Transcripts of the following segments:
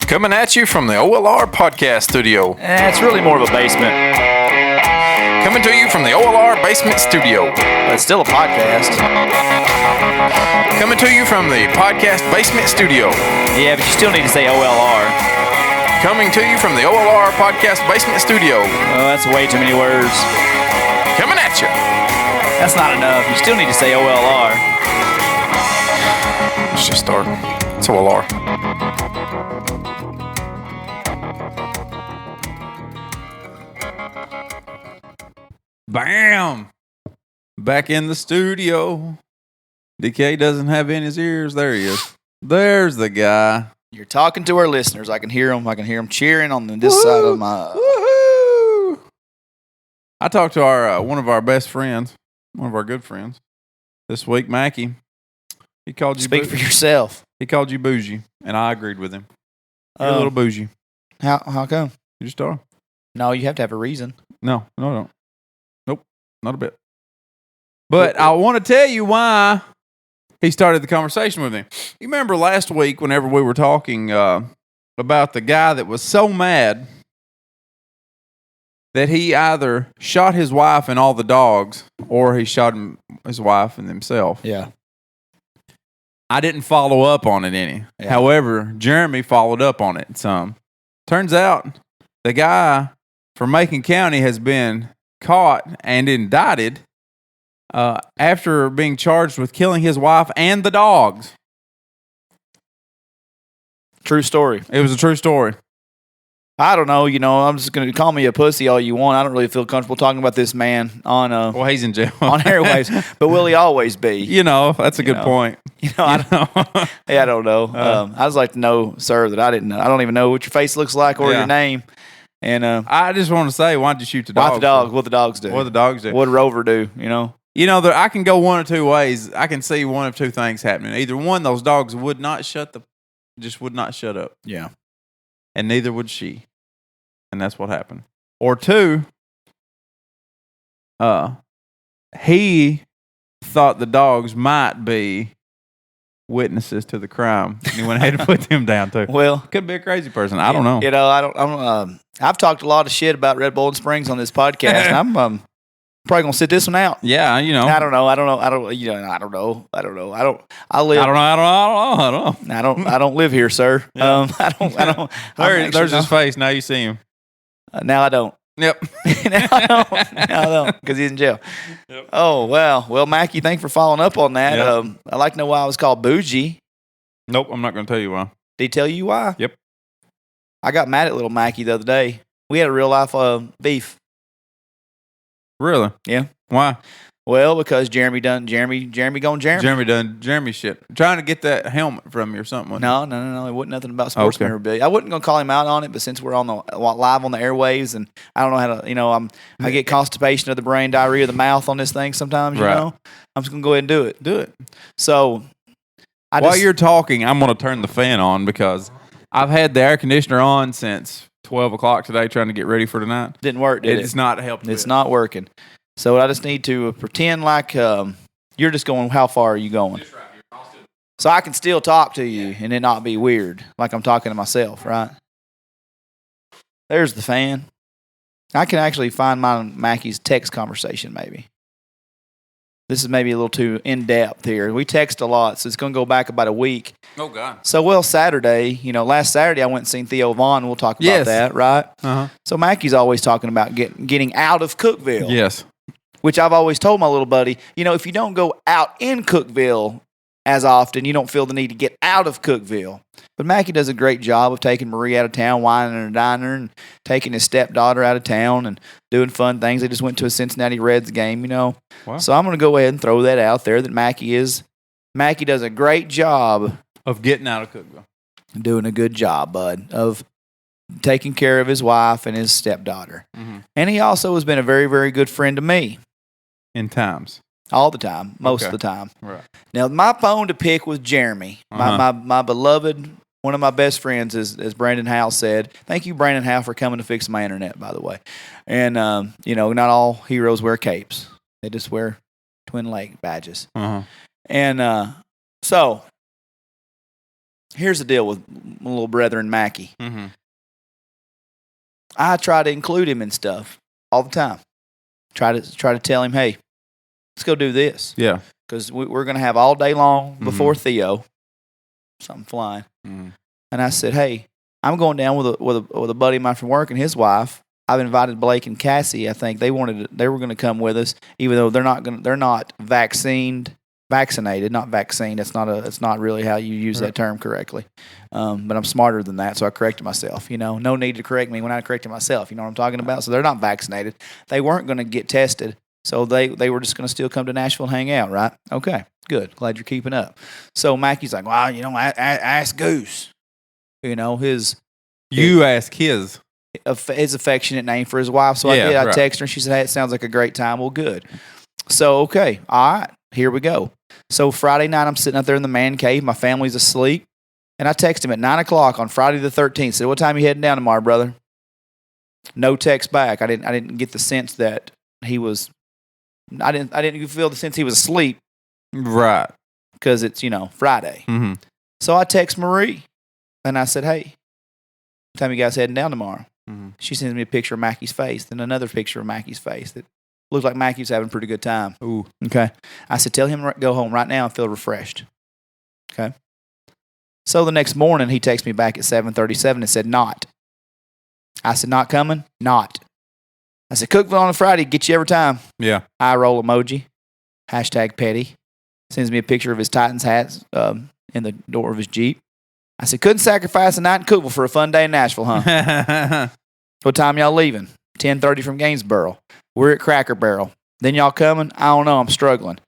Coming at you from the OLR podcast studio. It's really more of a basement. Coming to you from the OLR basement studio. But it's still a podcast. Coming to you from the podcast basement studio. Yeah, but you still need to say OLR. Coming to you from the OLR podcast basement studio. Oh, that's way too many words. Coming at you. That's not enough. You still need to say OLR. Let's just start. It's OLR. Bam! Back in the studio. DK doesn't have in his ears. There he is. There's the guy. You're talking to our listeners. I can hear them. I can hear them cheering on this side of my... Woohoo! I talked to our one of our best friends, one of our good friends, this week, Mackie. He called you. Speak for yourself. He called you bougie, and I agreed with him. You're a little bougie. How come? You just are. No, you have to have a reason. No, don't. Nope, not a bit. But I want to tell you why he started the conversation with me. You remember last week whenever we were talking about the guy that was so mad that he either shot his wife and all the dogs or he shot his wife and himself. Yeah. I didn't follow up on it any. Yeah. However, Jeremy followed up on it some. Turns out the guy from Macon County has been caught and indicted after being charged with killing his wife and the dogs. True story. It was a true story. I don't know. I'm just going to call me a pussy all you want. I don't really feel comfortable talking about this man on well, he's in jail on airwaves. But will he always be? That's a good point. I don't know. I just like to know, sir, that I didn't know. I don't even know what your face looks like or your name. And I just want to say, why'd you shoot the dogs? What the dogs do? What the dogs do? What did Rover do? I can go one of two ways. I can see one of two things happening. Either one, those dogs would not shut up. Yeah. And neither would she. And that's what happened. Or two, he thought the dogs might be witnesses to the crime. And he went ahead and put them down too. Well, could be a crazy person. I don't know. I've talked a lot of shit about Red Bull and Springs on this podcast. And I'm probably gonna sit this one out. Yeah, I don't know. I don't live here, sir. Yeah. There's his face. Now you see him. Now I don't. Yep. Now I don't, because he's in jail. Yep. Oh, well, Mackie, thanks for following up on that. Yep. I'd like to know why I was called bougie. Nope, I'm not going to tell you why. Did he tell you why? Yep. I got mad at little Mackie the other day. We had a real life beef. Really? Yeah. Why? Well, because Jeremy going Jeremy. Jeremy done Jeremy shit. Trying to get that helmet from you or something. No. It wasn't nothing about sports memorabilia. I wasn't going to call him out on it, but since we're on the live on the airwaves, and I don't know how to, I get constipation of the brain, diarrhea of the mouth on this thing sometimes. I'm just going to go ahead and do it. Do it. So, while you're talking, I'm going to turn the fan on because I've had the air conditioner on since 12 o'clock today, trying to get ready for tonight. Didn't work, did it? It's not helping. It's not working. So I just need to pretend like you're just going, how far are you going? So I can still talk to you and it not be weird, like I'm talking to myself, right? There's the fan. I can actually find Mackie's text conversation maybe. This is maybe a little too in-depth here. We text a lot, so it's going to go back about a week. Oh, God. So, Saturday, last Saturday I went and seen Theo Vaughn. We'll talk about that, right? Uh-huh. So Mackie's always talking about getting out of Cookeville. Yes. Which I've always told my little buddy, if you don't go out in Cookeville as often, you don't feel the need to get out of Cookeville. But Mackie does a great job of taking Marie out of town, wining in a diner, and taking his stepdaughter out of town and doing fun things. They just went to a Cincinnati Reds game, Wow. So I'm going to go ahead and throw that out there that Mackie does a great job of getting out of Cookeville. Doing a good job, bud, of taking care of his wife and his stepdaughter. Mm-hmm. And he also has been a very, very good friend to me. In times. All the time. Most of the time. Right. Now, my phone to pick was Jeremy. My beloved, one of my best friends, as Brandon Howe said. Thank you, Brandon Howe, for coming to fix my internet, by the way. And, not all heroes wear capes. They just wear Twin Lake badges. Uh-huh. And so Here's the deal with my little brethren, Mackie. Mm-hmm. I try to include him in stuff all the time. Try to tell him, hey, let's go do this. Yeah. Because we're going to have all day long before Theo. Something flying. Mm-hmm. And I said, hey, I'm going down with a buddy of mine from work and his wife. I've invited Blake and Cassie. I think they were going to come with us, even though they're not vaccinated, not vaccine. It's not really how you use that term correctly. But I'm smarter than that, so I corrected myself. No need to correct me when I corrected myself. You know what I'm talking about? So they're not vaccinated. They weren't going to get tested, so they were just going to still come to Nashville and hang out, right? Okay, good. Glad you're keeping up. So Mackie's like, well, ask Goose. You ask his affectionate name for his wife. So I did. I texted her. And she said, hey, it sounds like a great time. Well, good. So, okay. All right. Here we go. So Friday night, I'm sitting out there in the man cave. My family's asleep. And I text him at 9 o'clock on Friday the 13th. Said, what time are you heading down tomorrow, brother? No text back. I didn't get the sense that he was, I didn't feel the sense he was asleep. Right. Because it's, Friday. Mm-hmm. So I text Marie. And I said, hey, what time you guys heading down tomorrow? Mm-hmm. She sends me a picture of Mackie's face, then another picture of Mackie's face that looked like Mackie was having a pretty good time. Ooh. Okay. I said, tell him to go home right now and feel refreshed. Okay. So the next morning, he texts me back at 7:37 and said, not. I said, not coming? Not. I said, Cookville on a Friday, get you every time. Yeah. Eye roll emoji. Hashtag petty. Sends me a picture of his Titans hats in the door of his Jeep. I said, couldn't sacrifice a night in Cookville for a fun day in Nashville, huh? What time y'all leaving? 10:30 from Gainesboro. We're at Cracker Barrel. Then y'all coming? I don't know. I'm struggling.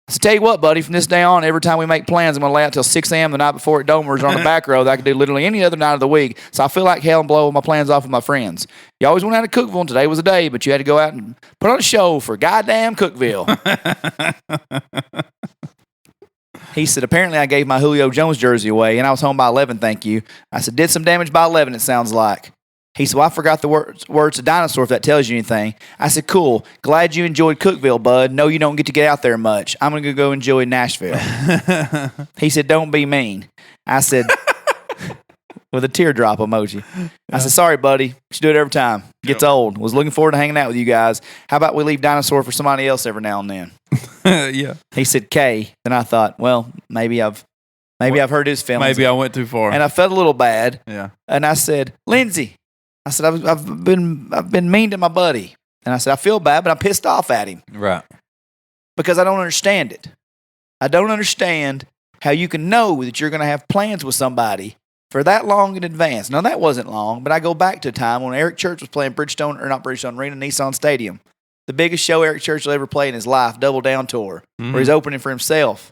I said, tell you what, buddy, from this day on, every time we make plans, I'm going to lay out till 6 a.m. the night before at Domer's on the back road that I could do literally any other night of the week. So I feel like hell and blow my plans off with my friends. You always went out to Cookville, and today was a day, but you had to go out and put on a show for goddamn Cookville. He said, apparently I gave my Julio Jones jersey away, and I was home by 11, thank you. I said, did some damage by 11, it sounds like. He said, well, I forgot the words to dinosaur if that tells you anything. I said, cool. Glad you enjoyed Cookville, bud. No, you don't get to get out there much. I'm going to go enjoy Nashville. He said, don't be mean. I said, with a teardrop emoji. I said, sorry, buddy. You should do it every time. Gets old. Was looking forward to hanging out with you guys. How about we leave dinosaur for somebody else every now and then? Yeah. He said, K. Then I thought, well, maybe I've hurt his feelings. Maybe I went too far. And I felt a little bad. Yeah. And I said, Lindsay, I said, I've been mean to my buddy. And I said, I feel bad, but I'm pissed off at him. Right. Because I don't understand it. I don't understand how you can know that you're going to have plans with somebody for that long in advance. Now, that wasn't long, but I go back to a time when Eric Church was playing Bridgestone Arena, Nissan Stadium. The biggest show Eric Church will ever play in his life, Double Down Tour, where he's opening for himself.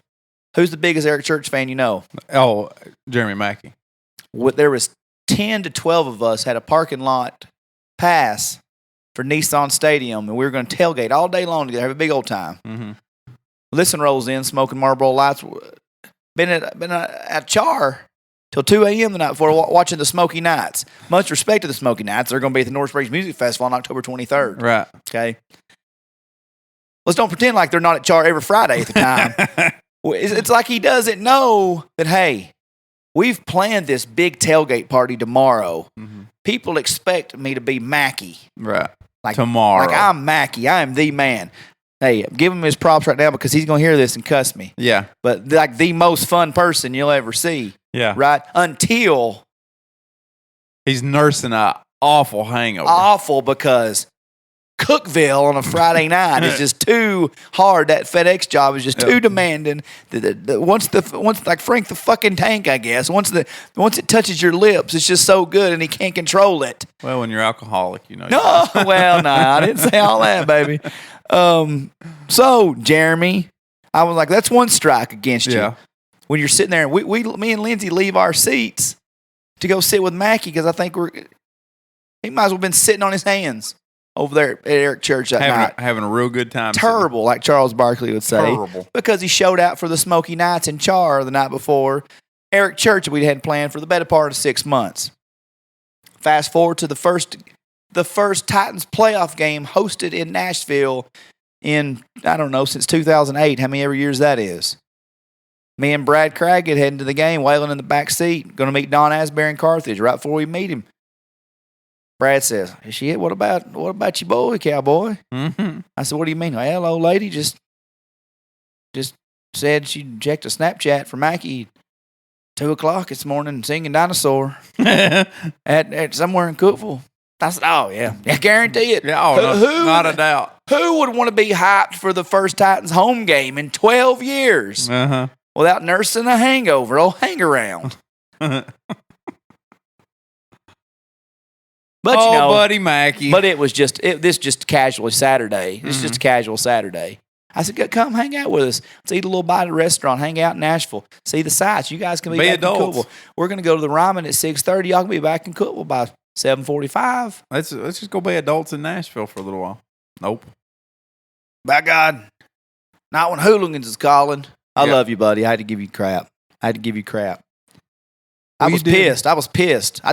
Who's the biggest Eric Church fan you know? Oh, Jeremy Mackie. There was 10 to 12 of us had a parking lot pass for Nissan Stadium, and we were going to tailgate all day long together, have a big old time. Mm-hmm. Listen rolls in, smoking Marlboro Lights. Been at Char till 2 a.m. the night before watching the Smoky Nights. Much respect to the Smoky Nights. They're going to be at the North Springs Music Festival on October 23rd. Right. Okay. Let's don't pretend like they're not at Char every Friday at the time. It's like he doesn't know that, hey, we've planned this big tailgate party tomorrow. Mm-hmm. People expect me to be Mackie. Right. Like, tomorrow. Like, I'm Mackie. I am the man. Hey, give him his props right now because he's going to hear this and cuss me. Yeah. But like the most fun person you'll ever see. Yeah. Right? Until he's nursing an awful hangover. Awful because Cookville on a Friday night is just too hard. That FedEx job is just too demanding. Once like Frank the fucking Tank, I guess. Once it touches your lips, it's just so good, and he can't control it. Well, when you're alcoholic, you know. No, well, no, I didn't say all that, baby. So Jeremy, I was like, that's one strike against you. When you're sitting there, and me and Lindsay leave our seats to go sit with Mackie because I think he might as well have been sitting on his hands over there at Eric Church that night. Having a real good time. Terrible, like Charles Barkley would say. Terrible. Because he showed out for the Smoky Nights in Char the night before. Eric Church we'd had planned for the better part of 6 months. Fast forward to the first Titans playoff game hosted in Nashville in, I don't know, since 2008. How many ever years that is? Me and Brad Craggett heading to the game, Waylon in the back seat, going to meet Don Asbury in Carthage right before we meet him. Brad says, shit, what about your boy, cowboy? Mm-hmm. I said, what do you mean? Well, old lady just said she checked a Snapchat for Mackie 2 o'clock this morning singing Dinosaur at somewhere in Cookville. I said, oh, yeah. I guarantee it. Yeah, not a doubt. Who would want to be hyped for the first Titans home game in 12 years without nursing a hangover, hang around? But buddy Mackie. But it was just casually Saturday. It's just a casual Saturday. I said, come hang out with us. Let's eat a little bite at a restaurant. Hang out in Nashville. See the sights. You guys can be back adults. in Cookville. We're going to go to the Ryman at 6:30. Y'all can be back in Cookville by 7:45. Let's just go be adults in Nashville for a little while. Nope. By God, not when Hooligans is calling. I love you, buddy. I had to give you crap. I was pissed. I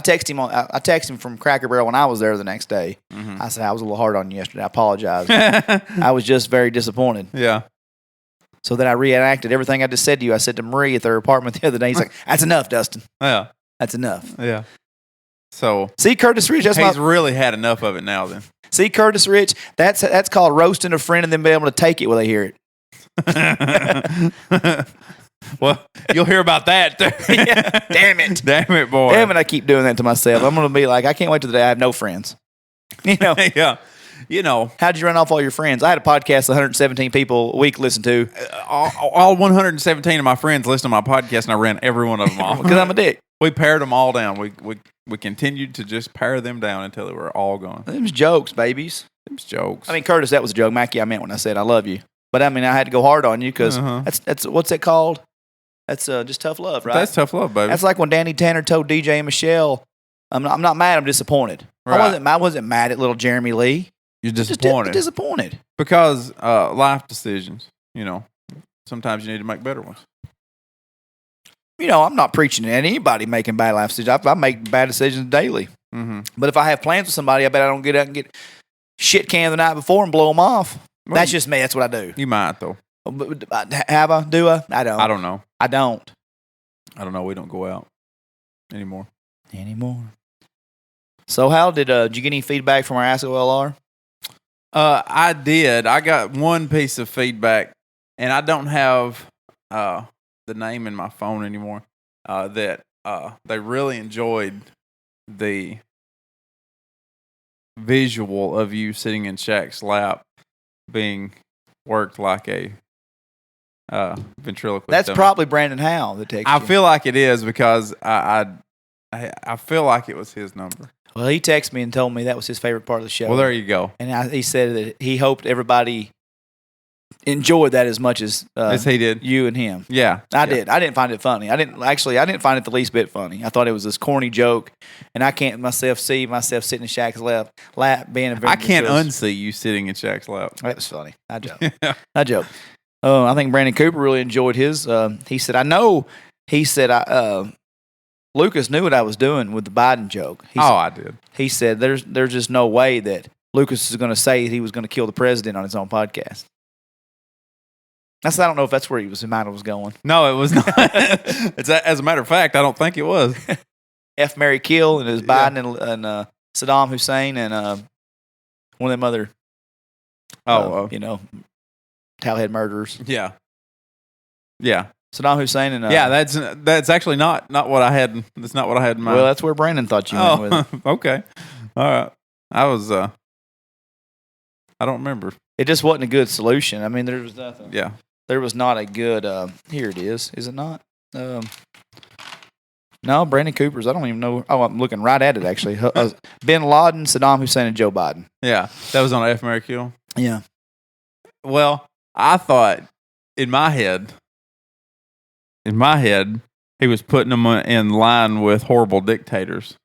texted him from Cracker Barrel when I was there the next day. Mm-hmm. I said, I was a little hard on you yesterday. I apologize. I was just very disappointed. Yeah. So then I reenacted everything I just said to you. I said to Marie at their apartment the other day. He's like, that's enough, Dustin. Yeah. That's enough. Yeah. So. See, Curtis Rich. He's really had enough of it now then. See, Curtis Rich. That's called roasting a friend and then being able to take it when they hear it. Well, you'll hear about that. Yeah, damn it. Damn it, boy. Damn it, I keep doing that to myself. I'm going to be like, I can't wait till the day I have no friends. Yeah. How'd you run off all your friends? I had a podcast 117 people a week listen to. All 117 of my friends listen to my podcast, and I ran every one of them off. Because I'm a dick. We pared them all down. We continued to just pare them down until they were all gone. Them was jokes, babies. Them was jokes. I mean, Curtis, that was a joke. Mackie, I meant when I said I love you. But I mean, I had to go hard on you because that's what's it called? That's just tough love, right? That's tough love, baby. That's like when Danny Tanner told DJ and Michelle, I'm not mad, I'm disappointed. Right. I wasn't mad at little Jeremy Lee. You're disappointed. Just disappointed. Because life decisions, sometimes you need to make better ones. I'm not preaching at anybody making bad life decisions. I make bad decisions daily. Mm-hmm. But if I have plans with somebody, I bet I don't get out and get shit canned the night before and blow them off. Well, that's just me. That's what I do. You might, though. Have I? Do I? I don't. I don't know. I don't. I don't know. We don't go out anymore. So how did you get any feedback from our Ask OLR? I did. I got one piece of feedback, and I don't have the name in my phone anymore. That they really enjoyed the visual of you sitting in Shaq's lap being worked like a ventriloquist. That's dummy. probably Brandon Howe that takes. I feel like it is because I feel like it was his number. Well, he texted me and told me that was his favorite part of the show. Well, there you go. And he said that he hoped everybody enjoyed that as much as he did. You and him. Yeah, I did. I didn't find it funny. I didn't find it the least bit funny. I thought it was this corny joke, and I can't see myself sitting in Shaq's lap being a very. I can't unsee you sitting in Shaq's lap. That was funny. I joke. I joke. I think Brandon Cooper really enjoyed his. He said, "I know." He said, Lucas knew what I was doing with the Biden joke. I did. He said, "There's just no way that Lucas is going to say he was going to kill the president on his own podcast." I don't know if that's where his mind was going. No, it was not. As a matter of fact, I don't think it was. F. Mary Kill and it was Biden and Saddam Hussein and one of them other, towelhead murderers. Yeah. Yeah. Saddam Hussein and that's actually not what I had. That's not what I had in mind. Well, that's where Brandon thought you went with it. Okay. All right. I was. I don't remember. It just wasn't a good solution. I mean, there was nothing. Yeah. There was not a good. Here it is. Is it not? No, Brandon Cooper's. I don't even know. Oh, I'm looking right at it actually. Bin Laden, Saddam Hussein, and Joe Biden. Yeah, that was on F. Mary Kill. Yeah. Well, I thought in my head, he was putting them in line with horrible dictators.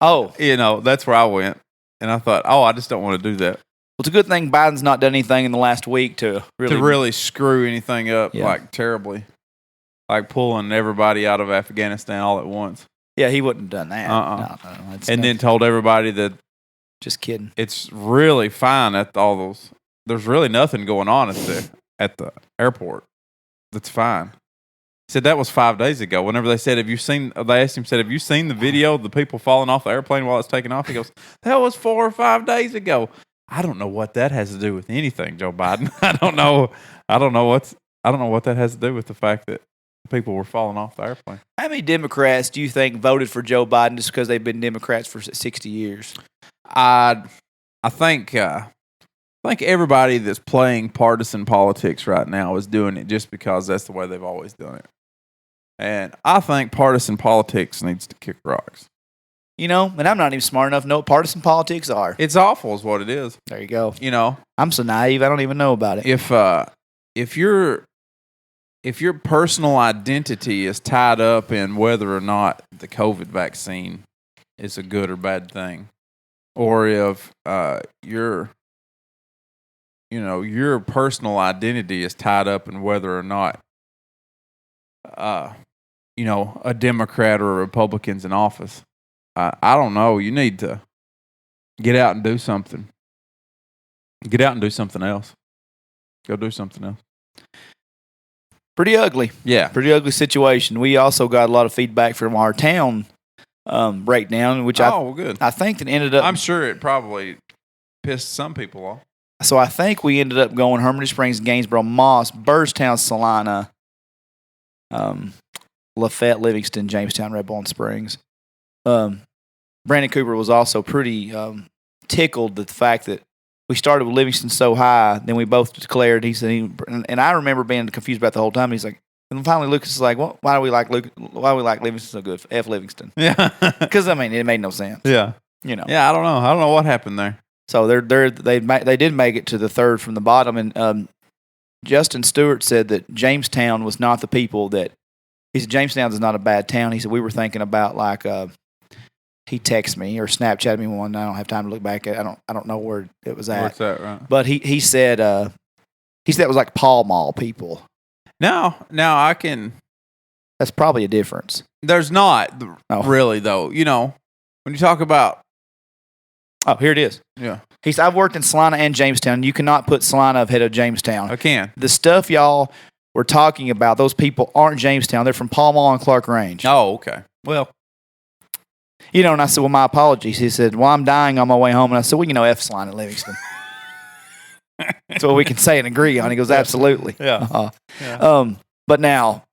Oh, that's where I went, and I thought, I just don't want to do that. Well, it's a good thing Biden's not done anything in the last week to really screw anything up like terribly, like pulling everybody out of Afghanistan all at once. Yeah, he wouldn't have done that. No, then told everybody that. Just kidding. It's really fine at all those. There's really nothing going on at the airport. That's fine. He said that was 5 days ago. Whenever they said, they asked him, have you seen the video of the people falling off the airplane while it's taking off? He goes, that was 4 or 5 days ago. I don't know what that has to do with anything, Joe Biden. I don't know what that has to do with the fact that people were falling off the airplane. How many Democrats do you think voted for Joe Biden just because they've been Democrats for 60 years? I think everybody that's playing partisan politics right now is doing it just because that's the way they've always done it. And I think partisan politics needs to kick rocks. And I'm not even smart enough to know what partisan politics are. It's awful is what it is. There you go. I'm so naive, I don't even know about it. If your personal identity is tied up in whether or not the COVID vaccine is a good or bad thing, or if your personal identity is tied up in whether or not a Democrat or a Republican's in office, I don't know. You need to get out and do something. Get out and do something else. Go do something else. Pretty ugly. Yeah. Pretty ugly situation. We also got a lot of feedback from our town breakdown, which good. I think that ended up... I'm sure it probably pissed some people off. So I think we ended up going Hermitage Springs, Gainesboro, Moss, Byrdstown, Salina, Lafayette, Livingston, Jamestown, Red Ball, and Springs. Brandon Cooper was also pretty tickled at the fact that we started with Livingston so high, then we both declared. He said, and I remember being confused about the whole time. He's like, and finally Lucas is like, well, why do we like Livingston so good? F Livingston. Yeah, because it made no sense. Yeah, Yeah, I don't know what happened there. So they did make it to the third from the bottom, and Justin Stewart said that Jamestown was not the people that. He said Jamestown is not a bad town. He said we were thinking about he texted me or Snapchatted me one. I don't have time to look back at. I don't know where it was at. What's that, right? But he said it was like Pall Mall people. Now I can. That's probably a difference. There's not really though. When you talk about. Oh, here it is. Yeah. He said, I've worked in Salina and Jamestown. You cannot put Salina ahead of Jamestown. I can. The stuff y'all were talking about, those people aren't Jamestown. They're from Pall Mall and Clark Range. Oh, okay. Well. And I said, well, my apologies. He said, well, I'm dying on my way home. And I said, well, F Salina and Livingston. That's what we can say and agree on. He goes, absolutely. Yeah. But now,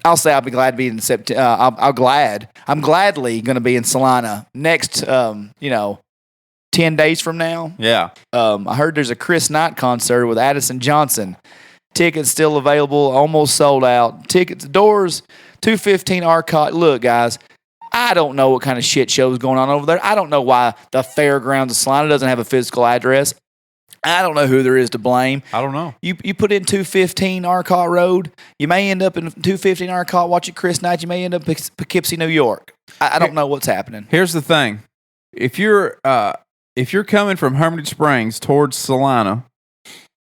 I'll say I'll be glad to be in September. I'm gladly going to be in Salina next, 10 days from now. Yeah. I heard there's a Chris Knight concert with Addison Johnson. Tickets still available, almost sold out. Tickets, doors, 215 Arcot. Look, guys, I don't know what kind of shit show is going on over there. I don't know why the Fairgrounds of Salina doesn't have a physical address. I don't know who there is to blame. I don't know. You put in 215 Arcot Road. You may end up in 215 Arcot watching Chris Knight. You may end up in Poughkeepsie, New York. I don't know what's happening. Here's the thing. If you're coming from Hermitage Springs towards Salina,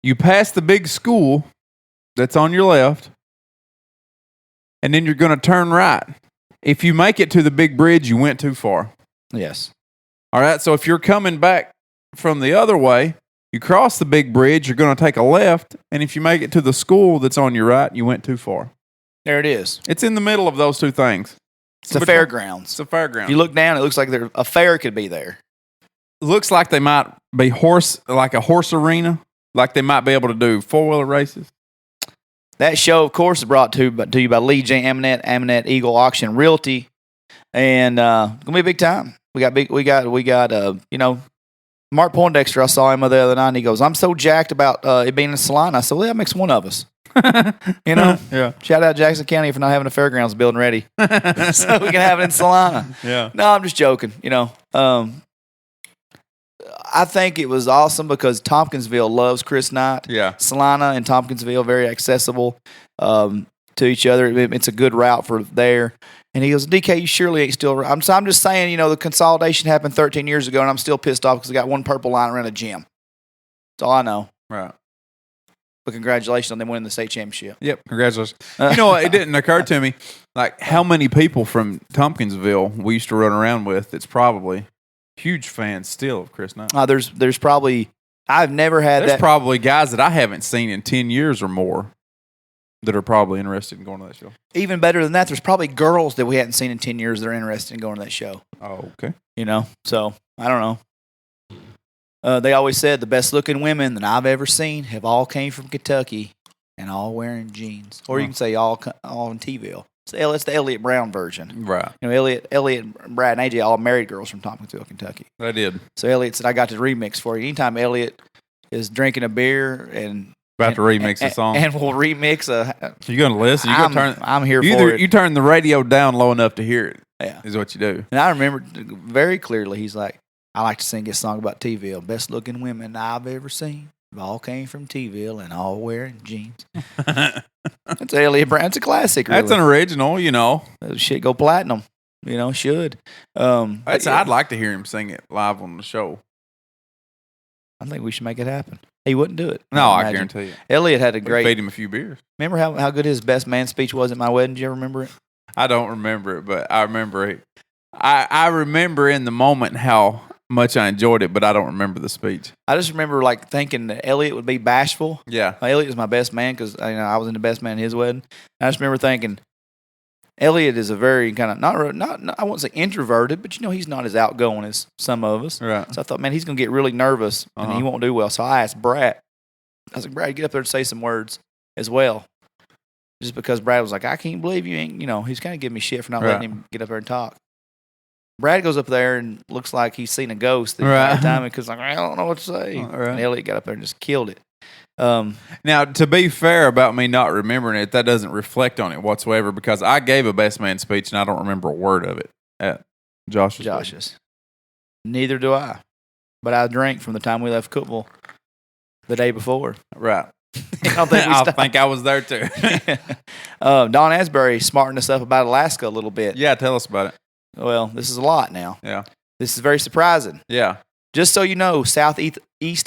you pass the big school that's on your left, and then you're going to turn right. If you make it to the big bridge, you went too far. Yes. All right, so if you're coming back from the other way, you cross the big bridge, you're going to take a left, and if you make it to the school that's on your right, you went too far. There it is. It's in the middle of those two things. It's the fairgrounds. It's a fairground. If you look down, it looks like a fair could be there. Looks like they might be like a horse arena, like they might be able to do four-wheeler races. That show, of course, is brought to you by Lee J. Aminette Eagle Auction Realty, and gonna be a big time. We got Mark Poindexter. I saw him the other night, and he goes, "I'm so jacked about it being in Salina." I said, "Well, that makes one of us." Yeah. Shout out Jackson County for not having a fairgrounds building ready, so we can have it in Salina. Yeah. No, I'm just joking. I think it was awesome because Tompkinsville loves Chris Knight. Yeah. Salina and Tompkinsville, very accessible to each other. It's a good route for there. And he goes, DK, you surely ain't still around. I'm just saying, the consolidation happened 13 years ago, and I'm still pissed off because I got one purple line around a gym. That's all I know. Right. But congratulations on them winning the state championship. Yep, congratulations. It didn't occur to me, like, how many people from Tompkinsville we used to run around with that's probably huge fans still of Chris Knight. There's probably, I've never had There's probably guys that I haven't seen in 10 years or more that are probably interested in going to that show. Even better than that, there's probably girls that we hadn't seen in 10 years that are interested in going to that show. Oh, okay. You know, so I don't know. They always said the best looking women that I've ever seen have all came from Kentucky and all wearing jeans. Or you can say all in T-ville. It's the Elliott Brown version. Right. You know, Elliott, Brad, and AJ all married girls from Tompkinsville, Kentucky. They did. So Elliott said, I got to remix for you. Anytime Elliott is drinking a beer and about to remix a song. And we'll remix You're going to listen? I'm here for it. You turn the radio down low enough to hear it. Yeah. Is what you do. And I remember very clearly, he's like, I like to sing this song about T-ville. Best looking women I've ever seen. All came from T-ville and all wearing jeans. That's Elliott Brown. It's a classic. Really. That's an original, you know. Shit go platinum. You know, should. I'd like to hear him sing it live on the show. I think we should make it happen. He wouldn't do it. No, I guarantee you. Elliott had a great. Feed him a few beers. Remember how good his best man speech was at my wedding? Do you ever remember it? I don't remember it, but I remember it. I remember in the moment how much I enjoyed it, but I don't remember the speech. I just remember like thinking that Elliott would be bashful. Yeah, Elliott was my best man because I was in the best man at his wedding. And I just remember thinking Elliott is a very kind of not I won't say introverted, but you know he's not as outgoing as some of us. Right. So I thought, man, he's gonna get really nervous and he won't do well. So I asked Brad. I was like, Brad, get up there and say some words as well. Just because Brad was like, I can't believe you ain't, you know, he's kind of giving me shit for not letting him get up there and talk. Brad goes up there and looks like he's seen a ghost the entire time because like, I don't know what to say. And Elliott got up there and just killed it. Now, to be fair about me not remembering it, that doesn't reflect on it whatsoever because I gave a best man speech and I don't remember a word of it at Josh's. Neither do I. But I drank from the time we left Cookville the day before. Right. I think I was there too. Don Asbury smartened us up about Alaska a little bit. Yeah, tell us about it. Well, this is a lot now. Yeah. This is very surprising. Yeah. Just so you know, Southeast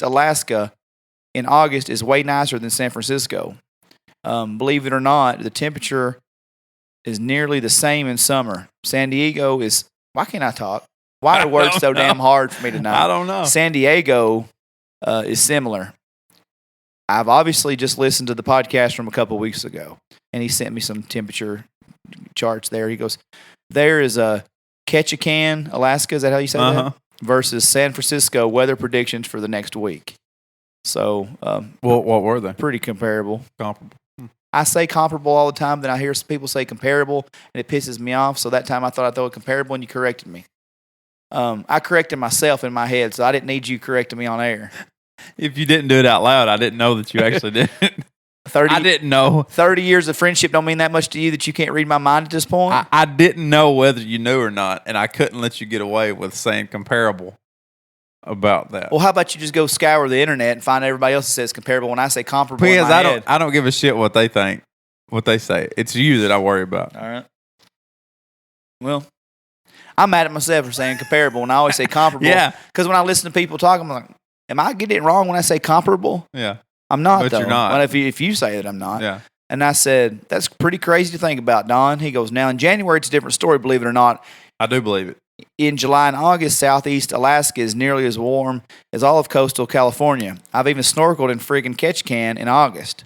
Alaska in August is way nicer than San Francisco. Believe it or not, the temperature is nearly the same in summer. San Diego is, why can't I talk? Why are words so damn hard for me to know? I don't know. San Diego is similar. I've obviously just listened to the podcast from a couple weeks ago, and he sent me some temperature charts there. He goes, there is a Ketchikan, Alaska, is that how you say that? Versus San Francisco weather predictions for the next week. So, what were they? Pretty comparable. Comparable. I say comparable all the time, then I hear some people say comparable, and it pisses me off. So that time I thought I'd throw a comparable, and you corrected me. I corrected myself in my head, so I didn't need you correcting me on air. If you didn't do it out loud, I didn't know that you actually did it. I didn't know. 30 years of friendship don't mean that much to you that you can't read my mind at this point? I didn't know whether you knew or not, and I couldn't let you get away with saying comparable about that. Well, how about you just go scour the internet and find everybody else that says comparable when I say comparable because in my head. I don't give a shit what they think, what they say. It's you that I worry about. All right. Well, I'm mad at myself for saying comparable when I always say comparable. Yeah. Because when I listen to people talk, I'm like, am I getting it wrong when I say comparable? Yeah. I'm not, but though. You're not. Well, if you say that I'm not. Yeah. And I said, that's pretty crazy to think about, Don. He goes, now in January, it's a different story, believe it or not. I do believe it. In July and August, Southeast Alaska is nearly as warm as all of coastal California. I've even snorkeled in friggin' Ketchikan in August.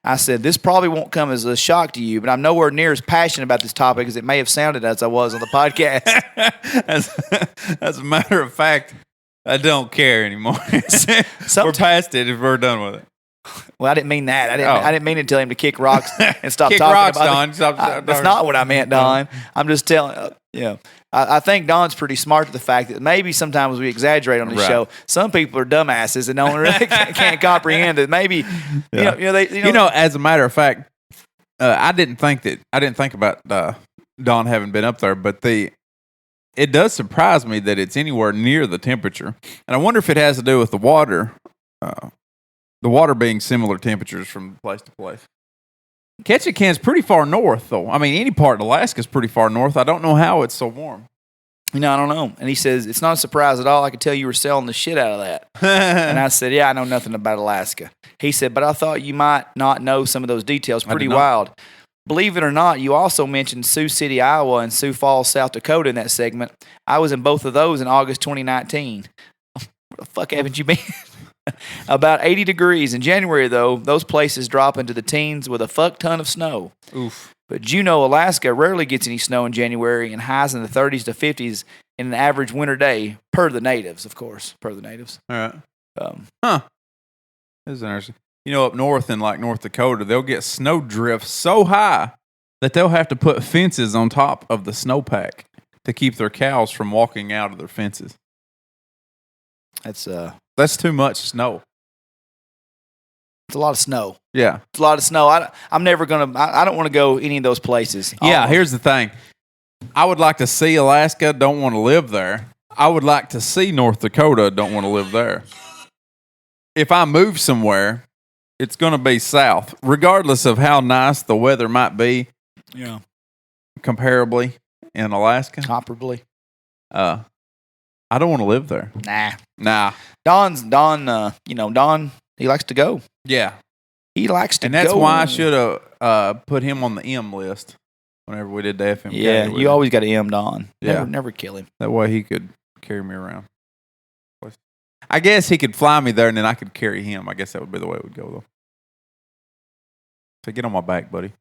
I said, this probably won't come as a shock to you, but I'm nowhere near as passionate about this topic as it may have sounded as I was on the podcast. As a matter of fact, I don't care anymore. We're past it if we're done with it. Well, I didn't mean that. I didn't mean to tell him to kick rocks and stop kick talking rocks, about Don. That's not what I meant, Don. I'm just telling I think Don's pretty smart to the fact that maybe sometimes we exaggerate on this show. Some people are dumbasses and don't really can't comprehend that. Maybe as a matter of fact, I didn't think about Don having been up there, but it does surprise me that it's anywhere near the temperature, and I wonder if it has to do with the water. The water being similar temperatures from place to place. Ketchikan's pretty far north, though. I mean, any part of Alaska is pretty far north. I don't know how it's so warm. I don't know. And he says, it's not a surprise at all. I could tell you were selling the shit out of that. And I said, yeah, I know nothing about Alaska. He said, but I thought you might not know some of those details. Pretty wild. Believe it or not, you also mentioned Sioux City, Iowa, and Sioux Falls, South Dakota in that segment. I was in both of those in August 2019. Where the fuck haven't you been? About 80 degrees. In January, though, those places drop into the teens with a fuck ton of snow. Oof. But Juneau, Alaska rarely gets any snow in January and highs in the 30s to 50s in an average winter day, per the natives, of course. Per the natives. All right. That's interesting. Up north in like North Dakota, they'll get snow drifts so high that they'll have to put fences on top of the snowpack to keep their cows from walking out of their fences. That's too much snow. It's a lot of snow. Yeah. It's a lot of snow. I'm never going to, I don't want to go any of those places. Yeah, here's the thing. I would like to see Alaska, don't want to live there. I would like to see North Dakota, don't want to live there. If I move somewhere, it's going to be south, regardless of how nice the weather might be. Yeah. Comparably in Alaska. Comparably. I don't want to live there. Nah. Don, he likes to go. Yeah. He likes to go. And that's why I should have put him on the M list whenever we did the FM. Yeah, you always got to M Don. Yeah. Never kill him. That way he could carry me around. I guess he could fly me there and then I could carry him. I guess that would be the way it would go, though. So get on my back, buddy.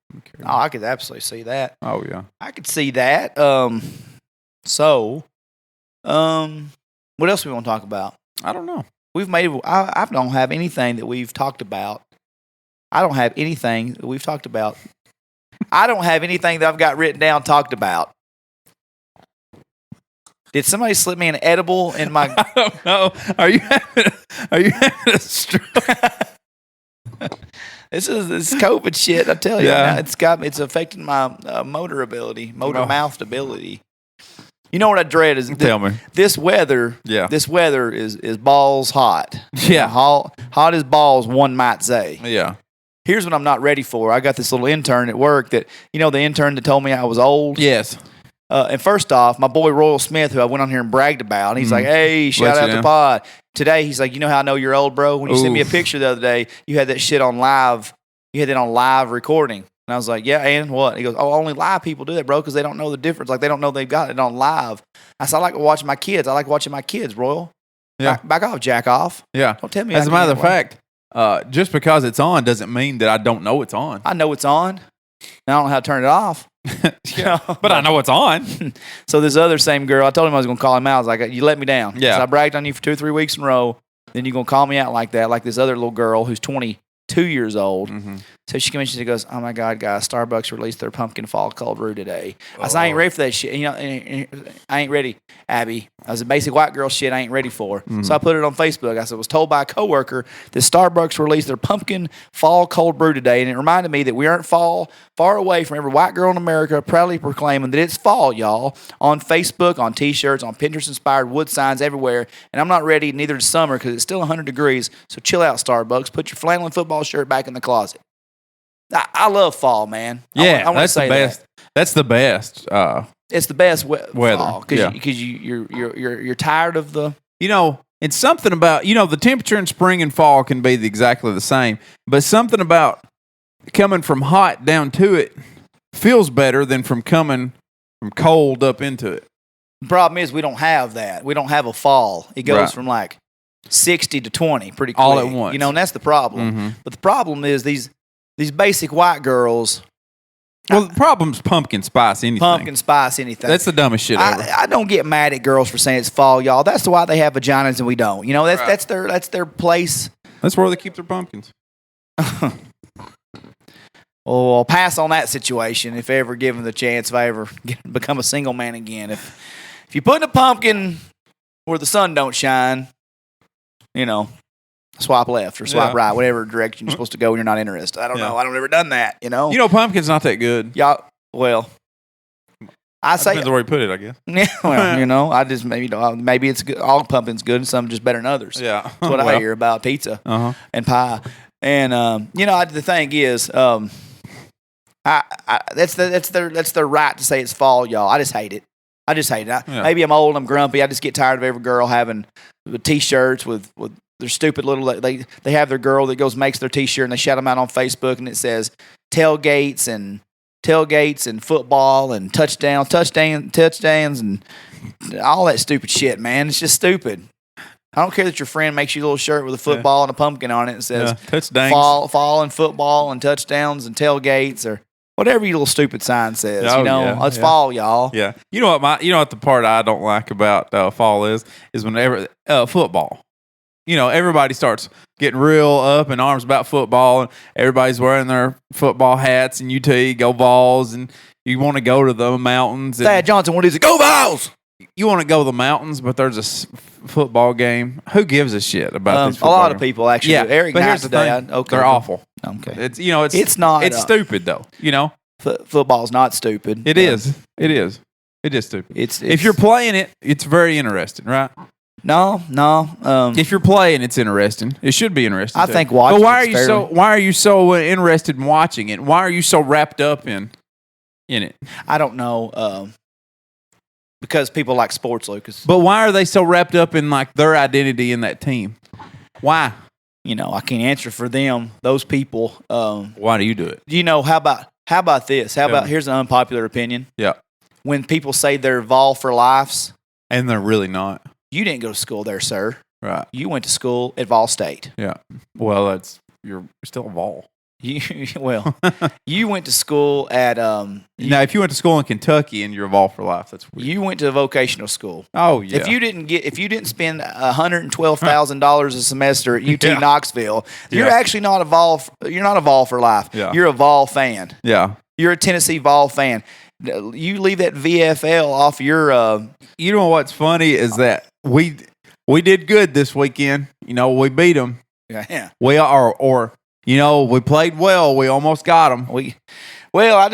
I could absolutely see that. Oh, yeah. I could see that. What else we want to talk about? I don't know. I don't have anything that we've talked about. I don't have anything that we've talked about. I don't have anything that I've got written down talked about. Did somebody slip me an edible in my? I don't know. Are you having a stroke? This COVID shit. I tell you, Yeah. it's affecting my motor mouthed ability. You know what I dread is Tell me. This weather. Yeah. This weather is balls hot. Yeah. Hot as balls, one might say. Yeah. Here's what I'm not ready for. I got this little intern at work that, the intern that told me I was old. Yes. And first off, my boy Royal Smith, who I went on here and bragged about, and he's like, hey, shout out to Pod. Today, he's like, you know how I know you're old, bro? When you sent me a picture the other day, you had that shit on live. You had that on live recording. And I was like, yeah, and what? He goes, only live people do that, bro, because they don't know the difference. Like, they don't know they've got it on live. I said, I like watching my kids. I like watching my kids, Royal. Yeah. Back off, jack off. Yeah. Don't tell me. As a matter of fact, just because it's on doesn't mean that I don't know it's on. I know it's on. And I don't know how to turn it off. But I know it's on. So this other same girl, I told him I was going to call him out. I was like, you let me down. Yeah. So I bragged on you for 2 or 3 weeks in a row. Then you're going to call me out like that, like this other little girl who's 22 years old. Mm-hmm. So she comes in and she goes, oh, my God, guys, Starbucks released their pumpkin fall cold brew today. I said, I ain't ready for that shit. I ain't ready, Abby. I was a basic white girl shit I ain't ready for. Mm-hmm. So I put it on Facebook. I said, was told by a coworker that Starbucks released their pumpkin fall cold brew today. And it reminded me that we aren't far away from every white girl in America proudly proclaiming that it's fall, y'all, on Facebook, on T-shirts, on Pinterest-inspired wood signs everywhere. And I'm not ready, neither is summer, because it's still 100 degrees. So chill out, Starbucks. Put your flannel and football shirt back in the closet. I love fall, man. Yeah, I want to say best. That's the best. It's the best weather because you're tired of the. It's something about the temperature in spring and fall can be exactly the same, but something about coming from hot down to it feels better than from coming from cold up into it. The problem is we don't have that. We don't have a fall. It goes from like 60 to 20 pretty quick. All at once. And that's the problem. Mm-hmm. But the problem is these basic white girls. Well, the problem's pumpkin spice anything. Pumpkin spice anything. That's the dumbest shit ever. I don't get mad at girls for saying it's fall, y'all. That's why they have vaginas and we don't. That's their place. That's where they keep their pumpkins. Well, I'll pass on that situation if ever given the chance, if I ever become a single man again. If you put a pumpkin where the sun don't shine, swipe left or swipe right, whatever direction you're supposed to go when you're not interested. I don't know. I don't ever done that, pumpkin's not that good. Yeah, well, I say depends where you put it, I guess. Yeah, well, I just maybe it's good. All pumpkin's good, and some just better than others. Yeah, that's what I hear about pizza and pie. And the thing is, that's their right to say it's fall, y'all. I just hate it. Maybe I'm old, I'm grumpy. I just get tired of every girl having T-shirts with their stupid little. They have their girl that makes their T-shirt and they shout them out on Facebook and it says tailgates and football and touchdowns and all that stupid shit, man. It's just stupid. I don't care that your friend makes you a little shirt with a football and a pumpkin on it and says touchdowns, fall and football and touchdowns and tailgates or whatever your little stupid sign says. Let's fall, y'all. Yeah. You know what the part I don't like about fall is whenever football. Everybody starts getting real up in arms about football, and everybody's wearing their football hats, and go Vols, and you want to go to the mountains. Thad Johnson, what is it? Go Vols! You want to go to the mountains, but there's a football game. Who gives a shit about these? A lot of people actually. Yeah, do. Eric but Knight here's the today. thing. They're awful. Okay, it's not. It's stupid though. Football's not stupid. It is. It is. It is stupid. It's if you're playing it, it's very interesting, right? No. If you're playing, it's interesting. It should be interesting. I think watching. But why are you so interested in watching it? Why are you so wrapped up in it? I don't know. Because people like sports, Lucas. But why are they so wrapped up in like their identity in that team? Why? I can't answer for them. Those people. Why do you do it? How about this? Here's an unpopular opinion. Yeah. When people say they're Vol for lives, and they're really not. You didn't go to school there, sir. Right. You went to school at Vol State. Yeah. Well, you're still a Vol. You went to school at now, if you went to school in Kentucky and you're a Vol for life, that's weird. You went to a vocational school. Oh yeah. If you didn't spend $112,000 a semester at UT Knoxville, you're actually not a Vol. You're not a Vol for life. Yeah. You're a Vol fan. Yeah. You're a Tennessee Vol fan. You leave that VFL off your. You know what's funny is that we did good this weekend. We beat them. Yeah. We are. We played well. We almost got them. I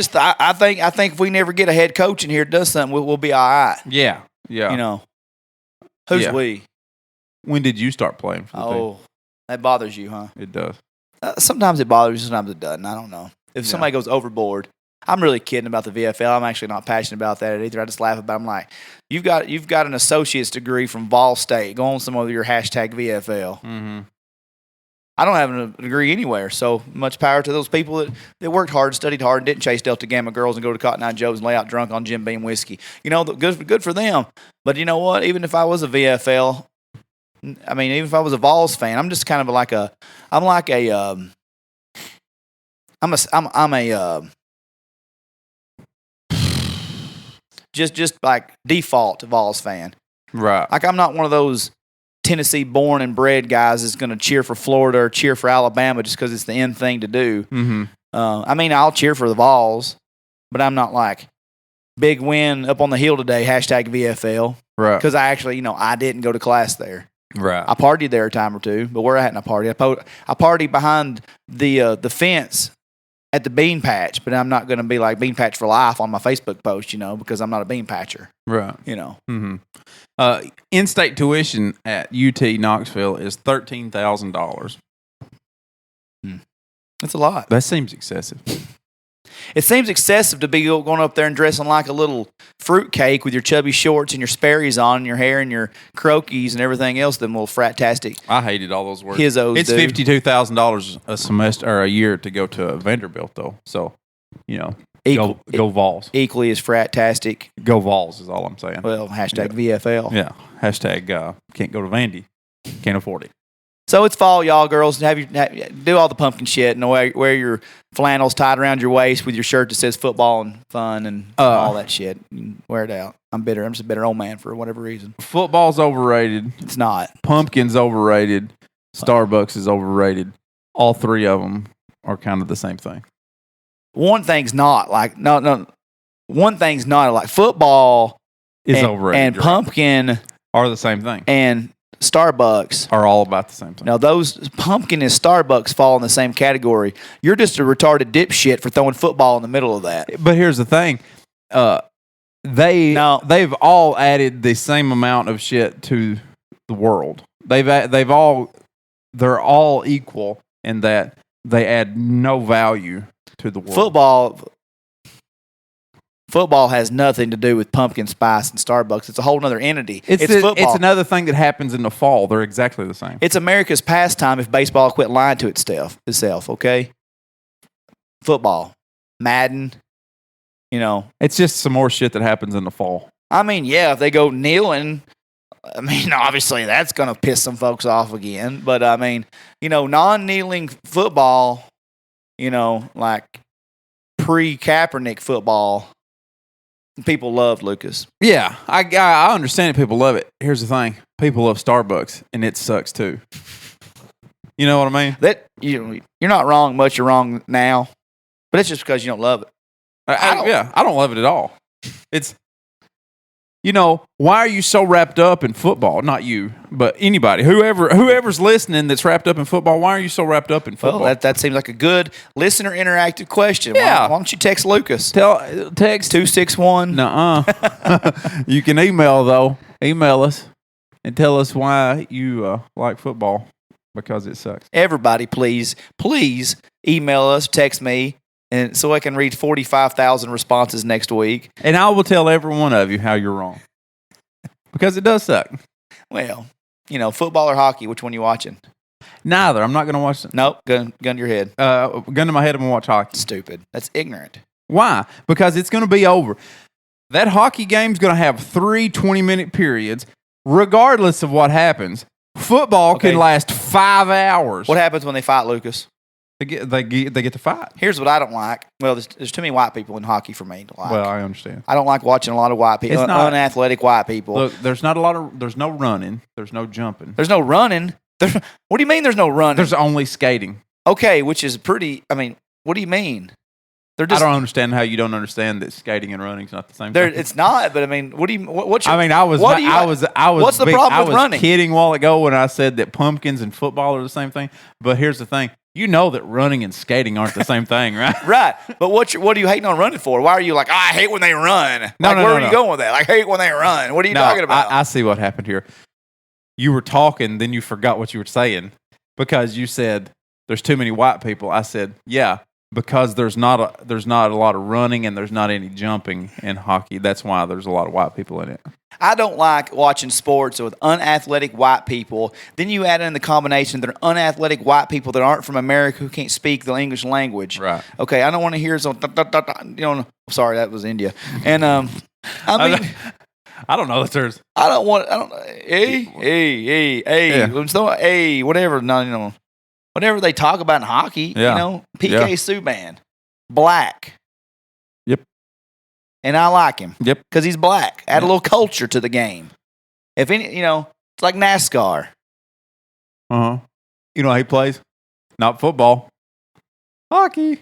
think if we never get a head coach in here that does something, we'll be all right. Yeah. Yeah. Who's we? When did you start playing for the team? That bothers you, huh? It does. Sometimes it bothers you, sometimes it doesn't. I don't know. If somebody goes overboard, I'm really kidding about the VFL. I'm actually not passionate about that either. I just laugh about it. I'm like, you've got an associate's degree from Vol State. Go on some of your hashtag VFL. Mm-hmm. I don't have a degree anywhere, so much power to those people that worked hard, studied hard, and didn't chase Delta Gamma girls and go to Cotton Eye Joe's and lay out drunk on Jim Beam whiskey. Good for them. But you know what? Even if I was a VFL, even if I was a Vols fan, I'm just kind of just like default Vols fan. Right. Like I'm not one of those Tennessee born and bred guys that's going to cheer for Florida or cheer for Alabama just because it's the end thing to do. Mm-hmm. I'll cheer for the Vols, but I'm not like big win up on the hill today, hashtag VFL. Right. Because I actually, I didn't go to class there. Right. I partied there a time or two, but where I hadn't party, I partied behind the fence at the bean patch, but I'm not going to be like bean patch for life on my Facebook post, because I'm not a bean patcher. Right. Mm-hmm. In-state tuition at UT Knoxville is $13,000. That's a lot. That seems excessive. It seems excessive to be going up there and dressing like a little fruitcake with your chubby shorts and your Sperry's on and your hair and your croquis and everything else, them little frat-tastic. I hated all those words. It's $52,000 a semester or a year to go to Vanderbilt, though. So, go Vols. Equally as frat-tastic. Go Vols is all I'm saying. Well, hashtag VFL. Yeah. Hashtag can't go to Vandy. Can't afford it. So it's fall, y'all girls. Do all the pumpkin shit and wear your flannels tied around your waist with your shirt that says football and fun and all that shit. Wear it out. I'm bitter. I'm just a bitter old man for whatever reason. Football's overrated. It's not. Pumpkin's overrated. Starbucks is overrated. All three of them are kind of the same thing. One thing's not like no. One thing's not like football is overrated and pumpkin are the same thing. And Starbucks are all about the same thing. Now, those pumpkin and Starbucks fall in the same category. You're just a retarded dipshit for throwing football in the middle of that. But here's the thing. They've all added the same amount of shit to the world. They're all equal in that they add no value to the world. Football has nothing to do with pumpkin spice and Starbucks. It's a whole other entity. It's football. It's another thing that happens in the fall. They're exactly the same. It's America's pastime if baseball quit lying to itself, okay? Football. Madden, It's just some more shit that happens in the fall. I mean, yeah, if they go kneeling I mean, obviously that's going to piss some folks off again. But I mean, non-kneeling football, like pre-Kaepernick football, people love Lucas. Yeah, I understand it. People love it. Here's the thing: people love Starbucks, and it sucks too. You know what I mean? That you're not wrong much. You're wrong now, but it's just because you don't love it. I don't love it at all. It's, why are you so wrapped up in football? Not you, but anybody, whoever's listening that's wrapped up in football. Why are you so wrapped up in football? Well, that seems like a good listener interactive question. Yeah. Why don't you text Lucas? Text 261. Nuh-uh. You can email though. Email us and tell us why you like football, because it sucks. Everybody, please email us, text me. And so I can read 45,000 responses next week. And I will tell every one of you how you're wrong. Because it does suck. Well, football or hockey, which one you watching? Neither. I'm not going to watch it. Nope. Gun to your head. Gun to my head, I'm going to watch hockey. Stupid. That's ignorant. Why? Because it's going to be over. That hockey game's going to have 3 20-minute periods, regardless of what happens. Football can last 5 hours. What happens when they fight, Lucas? They get to fight. Here's what I don't like. Well, there's too many white people in hockey for me to like. Well, I understand. I don't like watching a lot of white people, unathletic white people. Look, there's no running. There's no jumping. There's no running. What do you mean there's no running? There's only skating. Okay, which is pretty, what do you mean? I don't understand how you don't understand that skating and running is not the same thing. It's not, but what do you, what's your, what's the problem with running? I was kidding a while ago when I said that pumpkins and football are the same thing, but here's the thing. You know that running and skating aren't the same thing, right? Right. But what are you hating on running for? Why are you like, I hate when they run? Where are you going with that? I hate when they run. What are you talking about? I see what happened here. You were talking, then you forgot what you were saying because you said there's too many white people. I said, yeah, because there's not a lot of running and there's not any jumping in hockey. That's why there's a lot of white people in it. I don't like watching sports with unathletic white people. Then you add in the combination that are unathletic white people that aren't from America who can't speak the English language. Right. Okay, I don't want to hear some. Sorry, that was India. And I don't know that there's. I don't. Whatever. No, whatever they talk about in hockey. Yeah. PK Subban, black. Yep. And I like him. Yep. Because he's black. Add a little culture to the game. If any, it's like NASCAR. Uh-huh. You know how he plays? Not football. Hockey.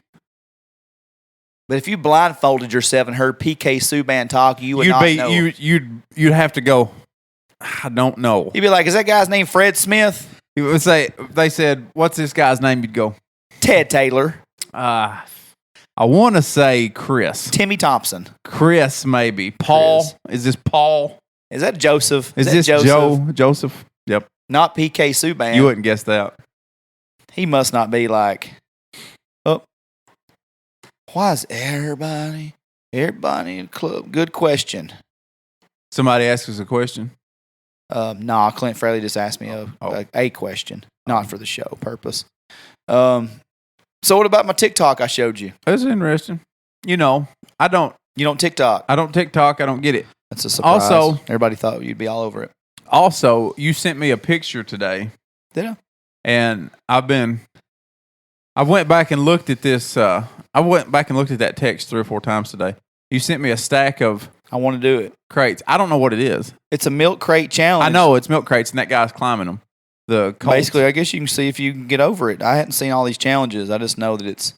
But if you blindfolded yourself and heard PK Subban talk, you would not know. You'd have to go, I don't know. You'd be like, is that guy's name Fred Smith? You would say, they said, what's this guy's name? You'd go, Ted Taylor. I want to say Chris. Timmy Thompson. Chris, maybe. Paul. Chris. Is this Paul? Is that Joseph? Is this Joseph? Joseph? Yep. Not PK Subban. You wouldn't guess that. He must not be like, why is everybody in the club? Good question. Somebody asked us a question? Nah, Clint Fraley just asked me a question, not for the show purpose. So what about my TikTok I showed you? That's interesting. I don't. You don't TikTok? I don't TikTok. I don't get it. That's a surprise. Also, everybody thought you'd be all over it. Also, you sent me a picture today. Did I? And I went back and looked at this. I went back and looked at that text 3 or 4 times today. You sent me a stack of. I want to do it. Crates. I don't know what it is. It's a milk crate challenge. I know it's milk crates, and that guy's climbing them. Basically, I guess you can see if you can get over it. I hadn't seen all these challenges. I just know that it's.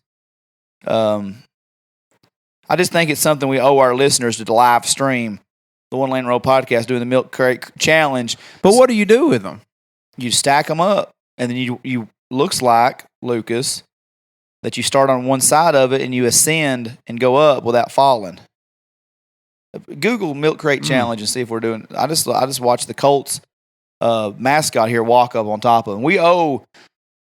I just think it's something we owe our listeners to live stream the One Lane Road podcast doing the milk crate challenge. But what do you do with them? You stack them up, and then you looks like Lucas that you start on one side of it and you ascend and go up without falling. Google milk crate challenge and see if we're doing. I just watched the Colts mascot here walk up on top of them. We owe,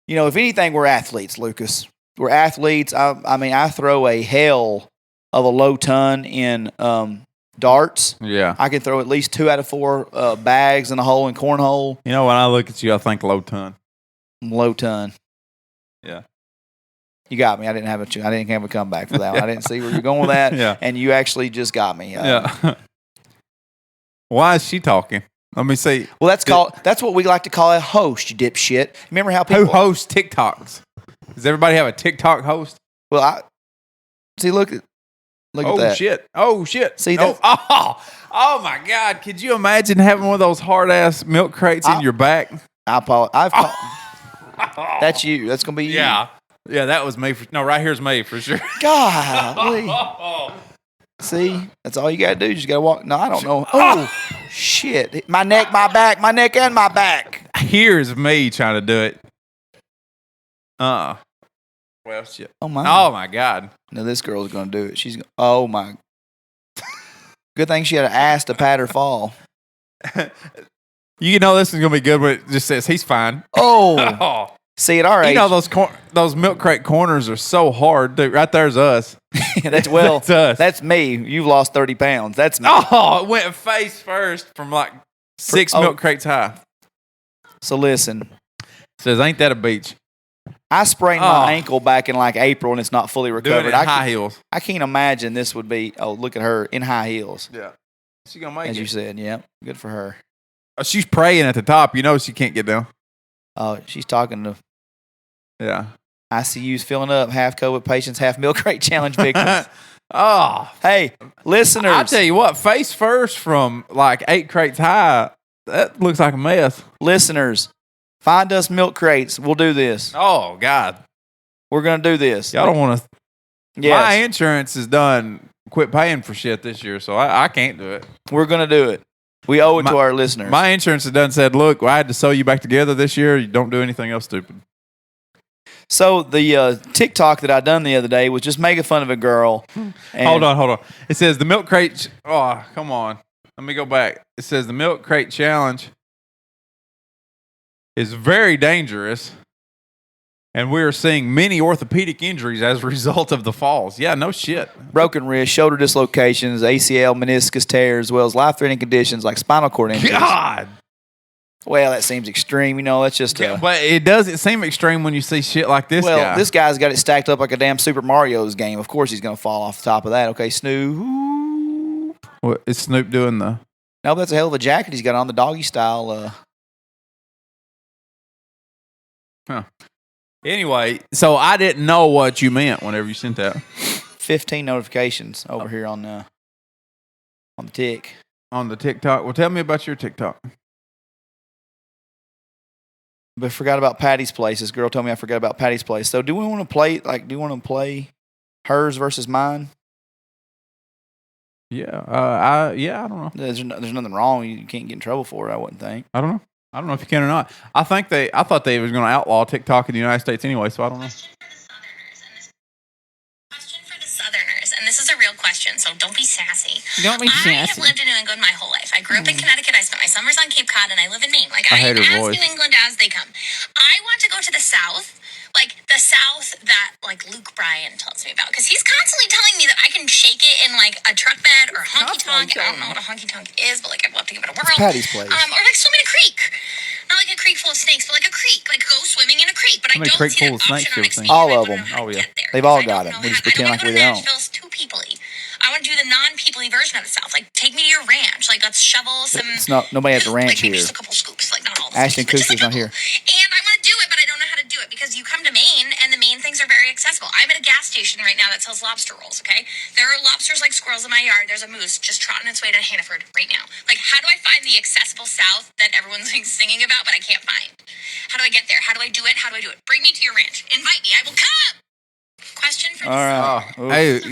if anything, we're athletes, Lucas. We're athletes. I throw a hell of a low ton in darts. Yeah. I can throw at least 2 out of 4 bags in a hole in cornhole. When I look at you, I think low ton. Low ton. Yeah. You got me. I didn't have a comeback for that one. I didn't see where you're going with that. Yeah. And you actually just got me. Yeah. Why is she talking? Let me see. Well, that's what we like to call a host, you dipshit. Remember how people Who hosts TikToks? Does everybody have a TikTok host? Well, look at that. Oh shit. See no. that? Oh my God. Could you imagine having one of those hard ass milk crates in your back? That's you. That's gonna be you. Yeah. Yeah, that was me. Right here's me for sure. God. See, that's all you gotta do. You just gotta walk. No, I don't know. Oh, shit! My neck, my back, and my back. Here's me trying to do it. Well, shit. Oh my. Oh my God. No, this girl's gonna do it. Oh my. Good thing she had an ass to pat her fall. You know this is gonna be good when it just says he's fine. Oh. See, at our age, you know those milk crate corners are so hard. Dude, right there's us. That's us. That's me. You've lost 30 pounds. That's me. Oh, it went face first from like 6 milk crates high. So listen. Says, ain't that a beach? I sprained my ankle back in like April and it's not fully recovered. Doing it in high heels. I can't imagine this would be. Oh, look at her in high heels. Yeah, she's gonna make it. As you said, yeah, good for her. Oh, she's praying at the top. You know she can't get down. Oh, she's talking to. Yeah. ICU's filling up. Half COVID patients, half milk crate challenge victims. Hey, listeners. I'll tell you what, face first from like 8 crates high, that looks like a mess. Listeners, find us milk crates. We'll do this. Oh, God. We're going to do this. Y'all don't want to. Yes. My insurance is done. Quit paying for shit this year, so I can't do it. We're going to do it. We owe it to our listeners. My insurance has done said, look, I had to sew you back together this year. You don't do anything else stupid. So the TikTok that I done the other day was just making fun of a girl. Hold on. It says the milk crate. Oh, come on. Let me go back. It says the milk crate challenge is very dangerous, and we are seeing many orthopedic injuries as a result of the falls. Yeah, no shit. Broken wrist, shoulder dislocations, ACL, meniscus tears, as well as life-threatening conditions like spinal cord injuries. God. Well, that seems extreme. You know, that's just... but it doesn't seem extreme when you see shit like this guy. Well, this guy's got it stacked up like a damn Super Mario's game. Of course he's going to fall off the top of that. Okay, Snoop. What is Snoop doing, though? No, that's a hell of a jacket he's got on, the doggy style. Huh. Anyway, so I didn't know what you meant whenever you sent that. 15 notifications over here on the Tik. On the TikTok. Well, tell me about your TikTok. But forgot about Patty's Place. This girl told me I forgot about Patty's Place. So do we want to play, do you want to play hers versus mine? Yeah. I don't know. There's nothing wrong. You can't get in trouble for it, I wouldn't think. I don't know. I don't know if you can or not. I thought they was going to outlaw TikTok in the United States anyway, so I don't know. Question for the Southerners, and this is a real question, so don't be sassy. Don't be sassy. I have lived in New England my whole life. I grew up in Connecticut. I spent my summers on Cape Cod, and I live in Maine. Like, I hate her as voice. New England as they come. I want to go to the South, like the South that like Luke Bryan tells me about, because he's constantly telling me that I can shake it in like a truck bed or honky tonk. I don't know what a honky tonk is, but like I'd love to give it a whirl. Patty's Place. Or like swim in a creek. Not like a creek full of snakes, but like a creek. Like go swimming in a creek. But I don't see that option on Expedia. All of them. Oh, yeah. They've all got it. We just pretend like we don't. Nashville's too peoply. I want to do the non-peoply version of the South. Like, take me to your ranch. Like, let's shovel some. It's not. Nobody has a ranch like, maybe here. just a couple scoops. Like, not all. The Ashton scoops, Kutcher's but just, like, not here. And I want to do it, but I don't know how to do it because you come to Maine and the Maine things are very accessible. I'm at a gas station right now that sells lobster rolls. Okay, there are lobsters like squirrels in my yard. There's a moose just trotting its way to Hannaford right now. Like, how do I find the accessible South that everyone's like, singing about, but I can't find? How do I get there? How do I do it? How do I do it? Bring me to your ranch. Invite me. I will come. Question for the right. Hey,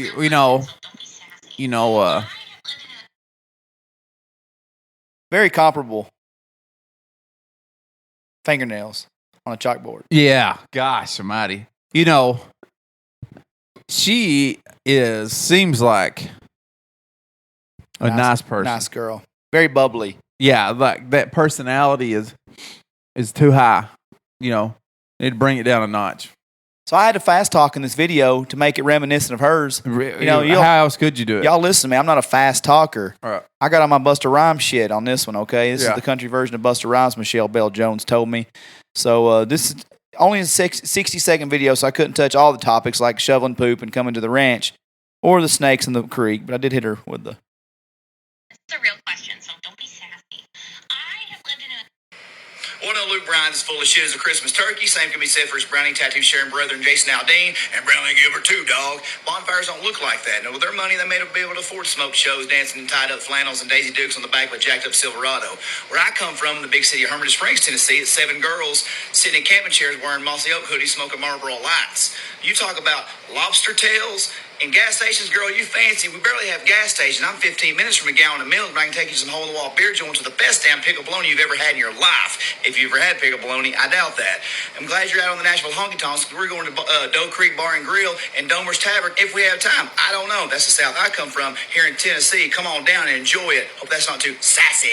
Very comparable fingernails on a chalkboard. Yeah. Gosh almighty. She seems like a nice person. Nice girl. Very bubbly. Yeah, like that personality is too high. Need to bring it down a notch. So I had to fast talk in this video to make it reminiscent of hers. How else could you do it? Y'all listen to me. I'm not a fast talker. All right. I got on my Busta Rhymes shit on this one, okay? This Yeah. is the country version of Busta Rhymes, Michelle Bell Jones told me. So this is only a 60-second video, so I couldn't touch all the topics like shoveling poop and coming to the ranch or the snakes in the creek, but I did hit her with the... This is a real question, so don't be sassy. I Brian is full of shit as a Christmas turkey. Same can be said for his Browning tattoo sharing brethren, Jason Aldean and Brownlee Gilbert too, dog. Bonfires don't look like that. No, with their money, they may be able to afford smoke shows, dancing in tied up flannels and Daisy Dukes on the back with jacked up Silverado. Where I come from, in the big city of Hermitage Springs, Tennessee, it's 7 girls sitting in camping chairs wearing mossy oak hoodies, smoking Marlboro Lights. You talk about lobster tails and gas stations, girl, you fancy. We barely have gas stations. I'm 15 minutes from a gallon of milk, but I can take you to some hole-in-the-wall beer joints with the best damn pickle bologna you've ever had in your life. If you've ever had pickle bologna, I doubt that. I'm glad you're out on the Nashville Honky Tonks. We're going to Doe Creek Bar and Grill and Domer's Tavern if we have time. I don't know. That's the South I come from here in Tennessee. Come on down and enjoy it. Hope that's not too sassy.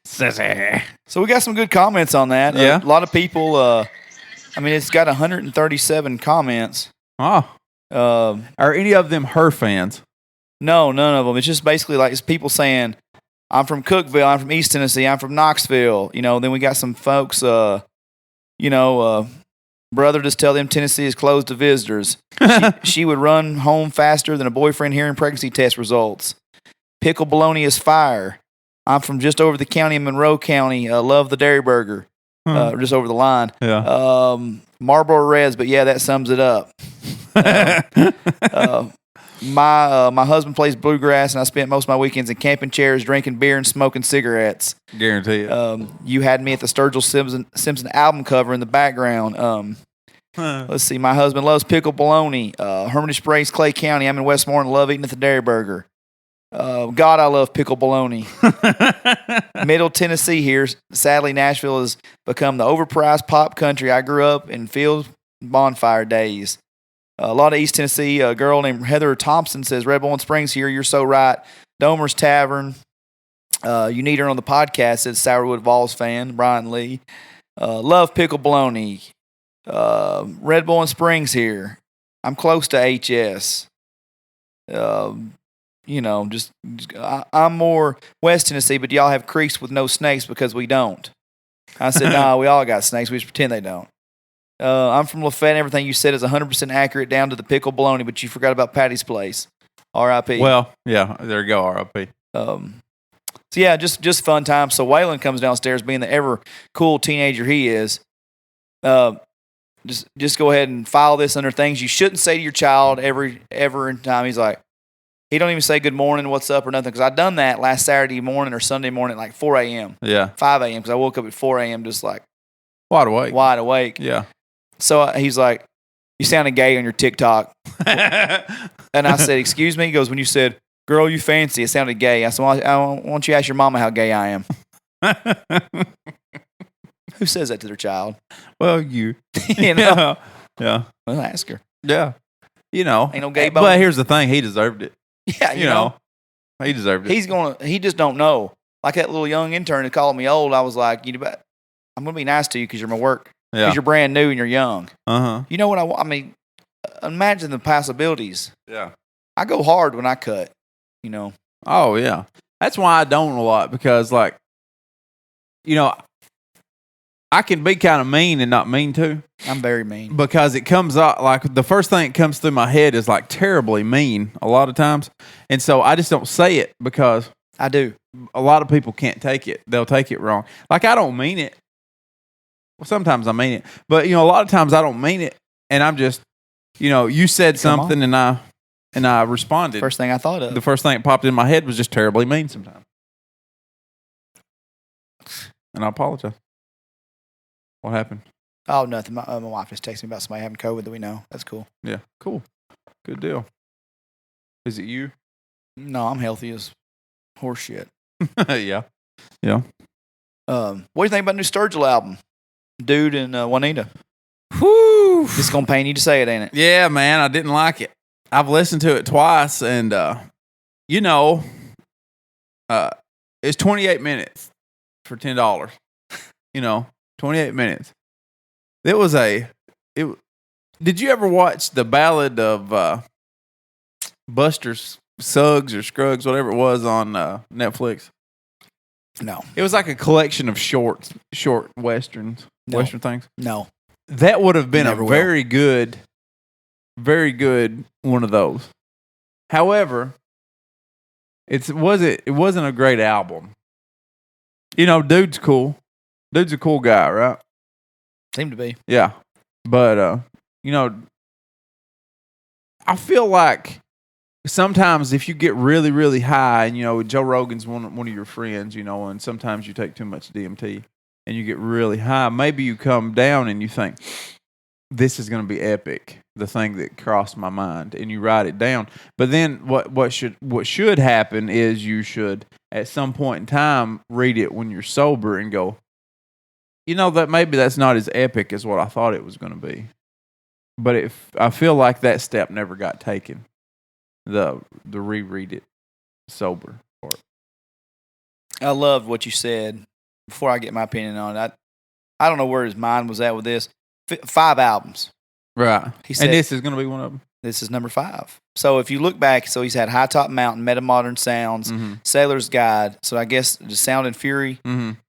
Sassy. So we got some good comments on that. Yeah. A lot of people, it's got 137 comments. Oh. Are any of them her fans? No, none of them. It's just basically like it's people saying, I'm from Cookville, I'm from East Tennessee, I'm from Knoxville. Then we got some folks, brother, just tell them Tennessee is closed to visitors. She would run home faster than a boyfriend hearing pregnancy test results. Pickle bologna is fire. I'm from just over the county in Monroe County. Love the Dairy Burger. Just over the line. Yeah. Marlboro Reds, but yeah, that sums it up. My husband plays bluegrass, and I spent most of my weekends in camping chairs, drinking beer, and smoking cigarettes. Guarantee it. You had me at the Sturgill Simpson album cover in the background. Let's see. My husband loves pickle bologna. Hermitage Springs, Clay County. I'm in Westmoreland. Love eating at the Dairy Burger. God, I love pickle bologna. Middle Tennessee here. Sadly, Nashville has become the overpriced pop country I grew up in field bonfire days. A lot of East Tennessee, a girl named Heather Thompson says, Red Bull and Springs here. You're so right. Domer's Tavern. You need her on the podcast, says Sourwood Vols fan, Brian Lee. Love pickle bologna. Red Bull and Springs here. I'm close to HS. I'm more West Tennessee, but y'all have creeks with no snakes because we don't. I said, nah, we all got snakes. We just pretend they don't. I'm from Lafayette. Everything you said is 100% accurate down to the pickle bologna, but you forgot about Patty's Place. R.I.P. Well, yeah, there you go, R.I.P. So yeah, just fun times. So Waylon comes downstairs, being the ever cool teenager he is. Just go ahead and file this under things you shouldn't say to your child ever in time. He's like, he don't even say good morning, what's up, or nothing. Because I done that last Saturday morning or Sunday morning at like 4 a.m. Yeah. 5 a.m. because I woke up at 4 a.m. just like wide awake. Wide awake. Yeah. So he's like, you sounded gay on your TikTok. And I said, excuse me? He goes, when you said, girl, you fancy, it sounded gay. I said, well, why don't you ask your mama how gay I am? Who says that to their child? Well, you. know? Yeah. Well, ask her. Yeah. Ain't no gay bone. But here's the thing. He deserved it. Yeah, you know. He deserved it. He just don't know. Like that little young intern that called me old, I was like, I'm going to be nice to you because you're my work. Yeah. Because you're brand new and you're young. Uh-huh. You know what I want? I mean, imagine the possibilities. Yeah. I go hard when I cut, Oh, yeah. That's why I don't a lot because, like, I can be kind of mean and not mean too. I'm very mean. Because it comes out, like, the first thing that comes through my head is, like, terribly mean a lot of times. And so I just don't say it because I do. A lot of people can't take it. They'll take it wrong. Like, I don't mean it. Well, sometimes I mean it. But, a lot of times I don't mean it. And I'm just, you said something and I responded. First thing I thought of. The first thing that popped in my head was just terribly mean sometimes. And I apologize. What happened? Oh, nothing. My wife just texted me about somebody having COVID that we know. That's cool. Yeah, cool. Good deal. Is it you? No, I'm healthy as horse shit. Yeah. Yeah. What do you think about the new Sturgill album? Dude and Juanita. Whew. It's going to pain you to say it, ain't it? Yeah, man. I didn't like it. I've listened to it twice, and, it's 28 minutes for $10. 28 minutes. Did you ever watch the Ballad of Buster Suggs or Scruggs, whatever it was, on Netflix? No. It was like a collection of short westerns, western things. No. That would have been Never a very good one of those. However, it wasn't a great album. Dude's cool. Dude's a cool guy, right? Seem to be. Yeah. But, I feel like sometimes if you get really, really high, and, Joe Rogan's one of your friends, and sometimes you take too much DMT and you get really high, maybe you come down and you think, this is going to be epic, the thing that crossed my mind, and you write it down. But then what should happen is you should, at some point in time, read it when you're sober and go, that maybe that's not as epic as what I thought it was going to be. But I feel like that step never got taken, the reread it sober part. I loved what you said. Before I get my opinion on it, I don't know where his mind was at with this. 5 albums. Right. He said, and this is going to be one of them. This is number 5. So if you look back, so he's had High Top Mountain, Metamodern Sounds, Sailor's Guide. So I guess the Sound and Fury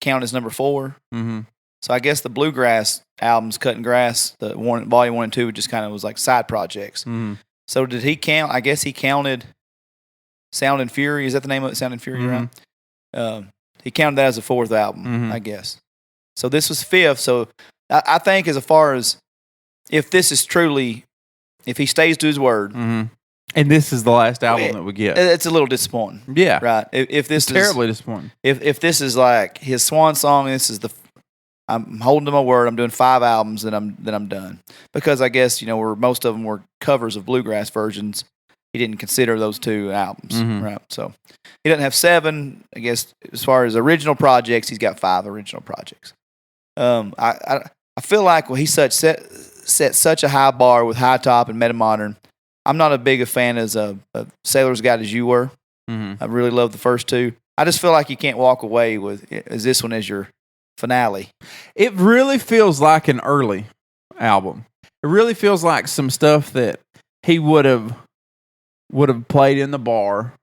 count as number 4. Mm-hmm. So I guess the Bluegrass albums, Cutting Grass, the volume 1 and 2, just kind of was like side projects. Mm-hmm. So did he count? I guess he counted Sound and Fury. Is that the name of it? Sound and Fury, right? He counted that as a 4th album, I guess. So this was 5th. So I think as far as if this is truly, if he stays to his word. And this is the last album that we get. It's a little disappointing. Yeah. Right. If this is terribly disappointing. If this is like his swan song, this is I'm holding to my word. I'm doing 5 albums, then I'm done. Because I guess, most of them were covers of bluegrass versions. He didn't consider those 2 albums. Right. So he doesn't have 7. I guess as far as original projects, he's got 5 original projects. I feel like he set such a high bar with High Top and Metamodern. I'm not as big a fan as a Sailor's Guide as you were. I really love the first 2. I just feel like you can't walk away with this one as your finale. It really feels like an early album. It really feels like some stuff that he would have played in the bar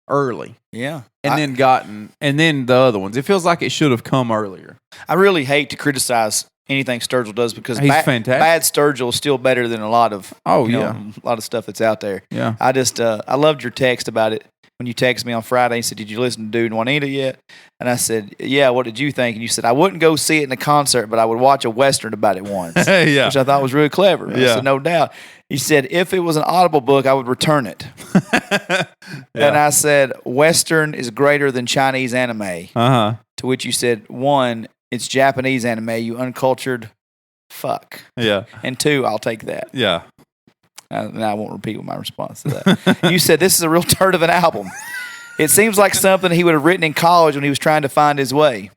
early. Yeah. And then the other ones. It feels like it should have come earlier. I really hate to criticize anything Sturgill does because he's fantastic. Bad Sturgill is still better than a lot of a lot of stuff that's out there. Yeah. I just I loved your text about it when you texted me on Friday and said, "Did you listen to Dude and Juanita yet?" And I said, "Yeah, what did you think?" And you said, "I wouldn't go see it in a concert, but I would watch a Western about it once." Yeah. Which I thought was really clever. Yeah. I said, "No doubt." He said, "If it was an Audible book, I would return it." And I said, "Western is greater than Chinese anime." To which you said, 1, it's Japanese anime, you uncultured fuck. Yeah. And 2, I'll take that. Yeah. And I won't repeat my response to that. You said, this is a real turd of an album. It seems like something he would have written in college when he was trying to find his way.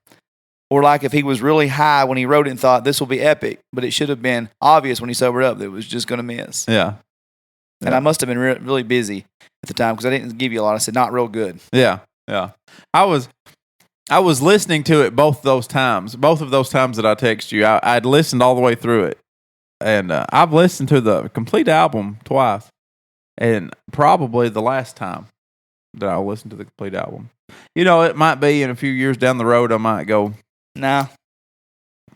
Or like if he was really high when he wrote it and thought, this will be epic, but it should have been obvious when he sobered up that it was just going to miss. Yeah. And I must have been really busy at the time because I didn't give you a lot. I said, not real good. Yeah. Yeah. I was listening to it both of those times that I texted you. I'd listened all the way through it. And I've listened to the complete album twice. And probably the last time that I'll listen to the complete album. It might be in a few years down the road, I might go, nah,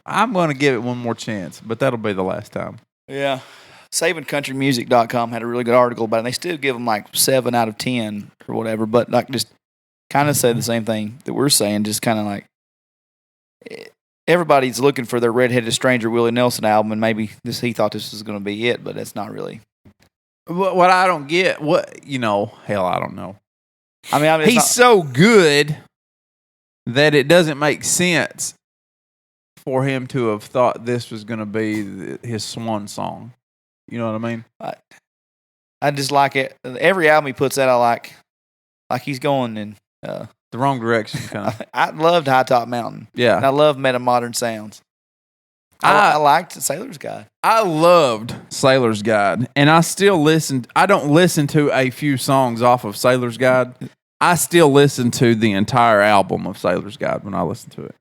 I'm going to give it one more chance, but that'll be the last time. Yeah. SavingCountryMusic.com had a really good article about it. They still give them like 7 out of 10 or whatever, but like just kind of say the same thing that we're saying, just kind of like everybody's looking for their Redheaded Stranger Willie Nelson album, and maybe he thought this was going to be it, but that's not really. What I don't get, hell, I don't know. I mean he's so good that it doesn't make sense for him to have thought this was going to be his swan song. You know what I mean? I just like it. Every album he puts out, I like he's going in the wrong direction. Kind of. I loved High Top Mountain. Yeah, and I love Metamodern Sounds. I liked Sailor's Guide. I loved Sailor's Guide, and I still listen. I don't listen to a few songs off of Sailor's Guide. I still listen to the entire album of Sailor's Guide when I listen to it.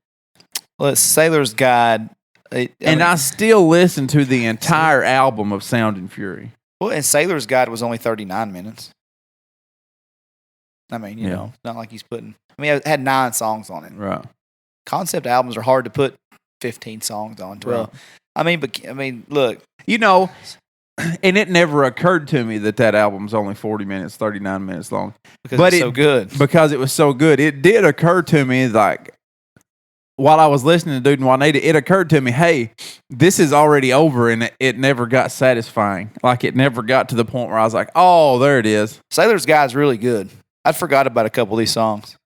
Well, it's Sailor's Guide. I still listen to the entire album of Sound and Fury. Well, and Sailor's Guide was only 39 minutes. I mean, you know, not like he's putting... I mean, it had 9 songs on it. Right. Concept albums are hard to put 15 songs on, 12. Right. I mean, look. You know, and it never occurred to me that album's only 40 minutes, 39 minutes long. Because it's so good. Because it was so good. It did occur to me, like, while I was listening to Dude and Juanita, it occurred to me, hey, this is already over, and it never got satisfying. Like, it never got to the point where I was like, oh, there it is. Sailor's Guy's really good. I forgot about a couple of these songs.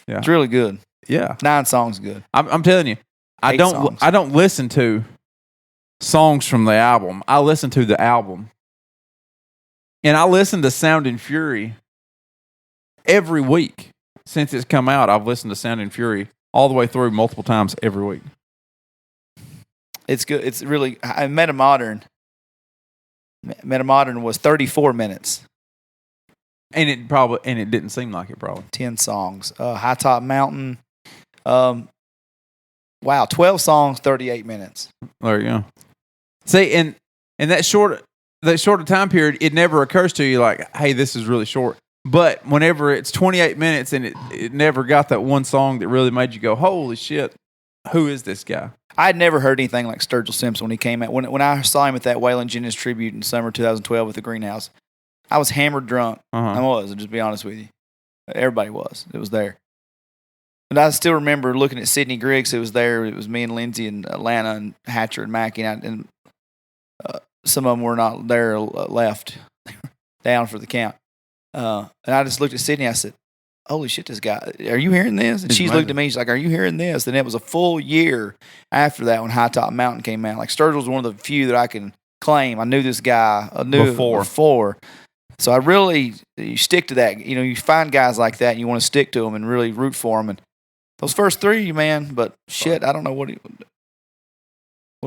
Yeah. It's really good. Yeah. 9 songs good. I'm telling you, I don't listen to songs from the album. I listen to the album. And I listen to Sound and Fury every week. Since it's come out, I've listened to Sound and Fury all the way through multiple times every week. It's good. It's really Metamodern was 34 minutes. And it didn't seem like it probably. 10 songs. High Top Mountain. Wow, 12 songs, 38 minutes. There you go. See, in that shorter time period, it never occurs to you like, hey, this is really short. But whenever it's 28 minutes and it never got that one song that really made you go, holy shit, who is this guy? I had never heard anything like Sturgill Simpson when he came out. When I saw him at that Waylon Jennings tribute in summer 2012 with the Greenhouse, I was hammered drunk. I was, I'll just be honest with you. Everybody was. It was there. And I still remember looking at Sidney Griggs, who was there. It was me and Lindsay and Atlanta and Hatcher and Mackie. And some of them were not there, left, down for the count. And I just looked at Sydney. I said, holy shit, this guy, are you hearing this? And she's looked at me. She's like, are you hearing this? And it was a full year after that when High Top Mountain came out. Like, Sturgill was one of the few that I can claim. I knew this guy before. So I really, you stick to that. You know, you find guys like that and you want to stick to them and really root for them. And those first 3, man, but shit, I don't know what I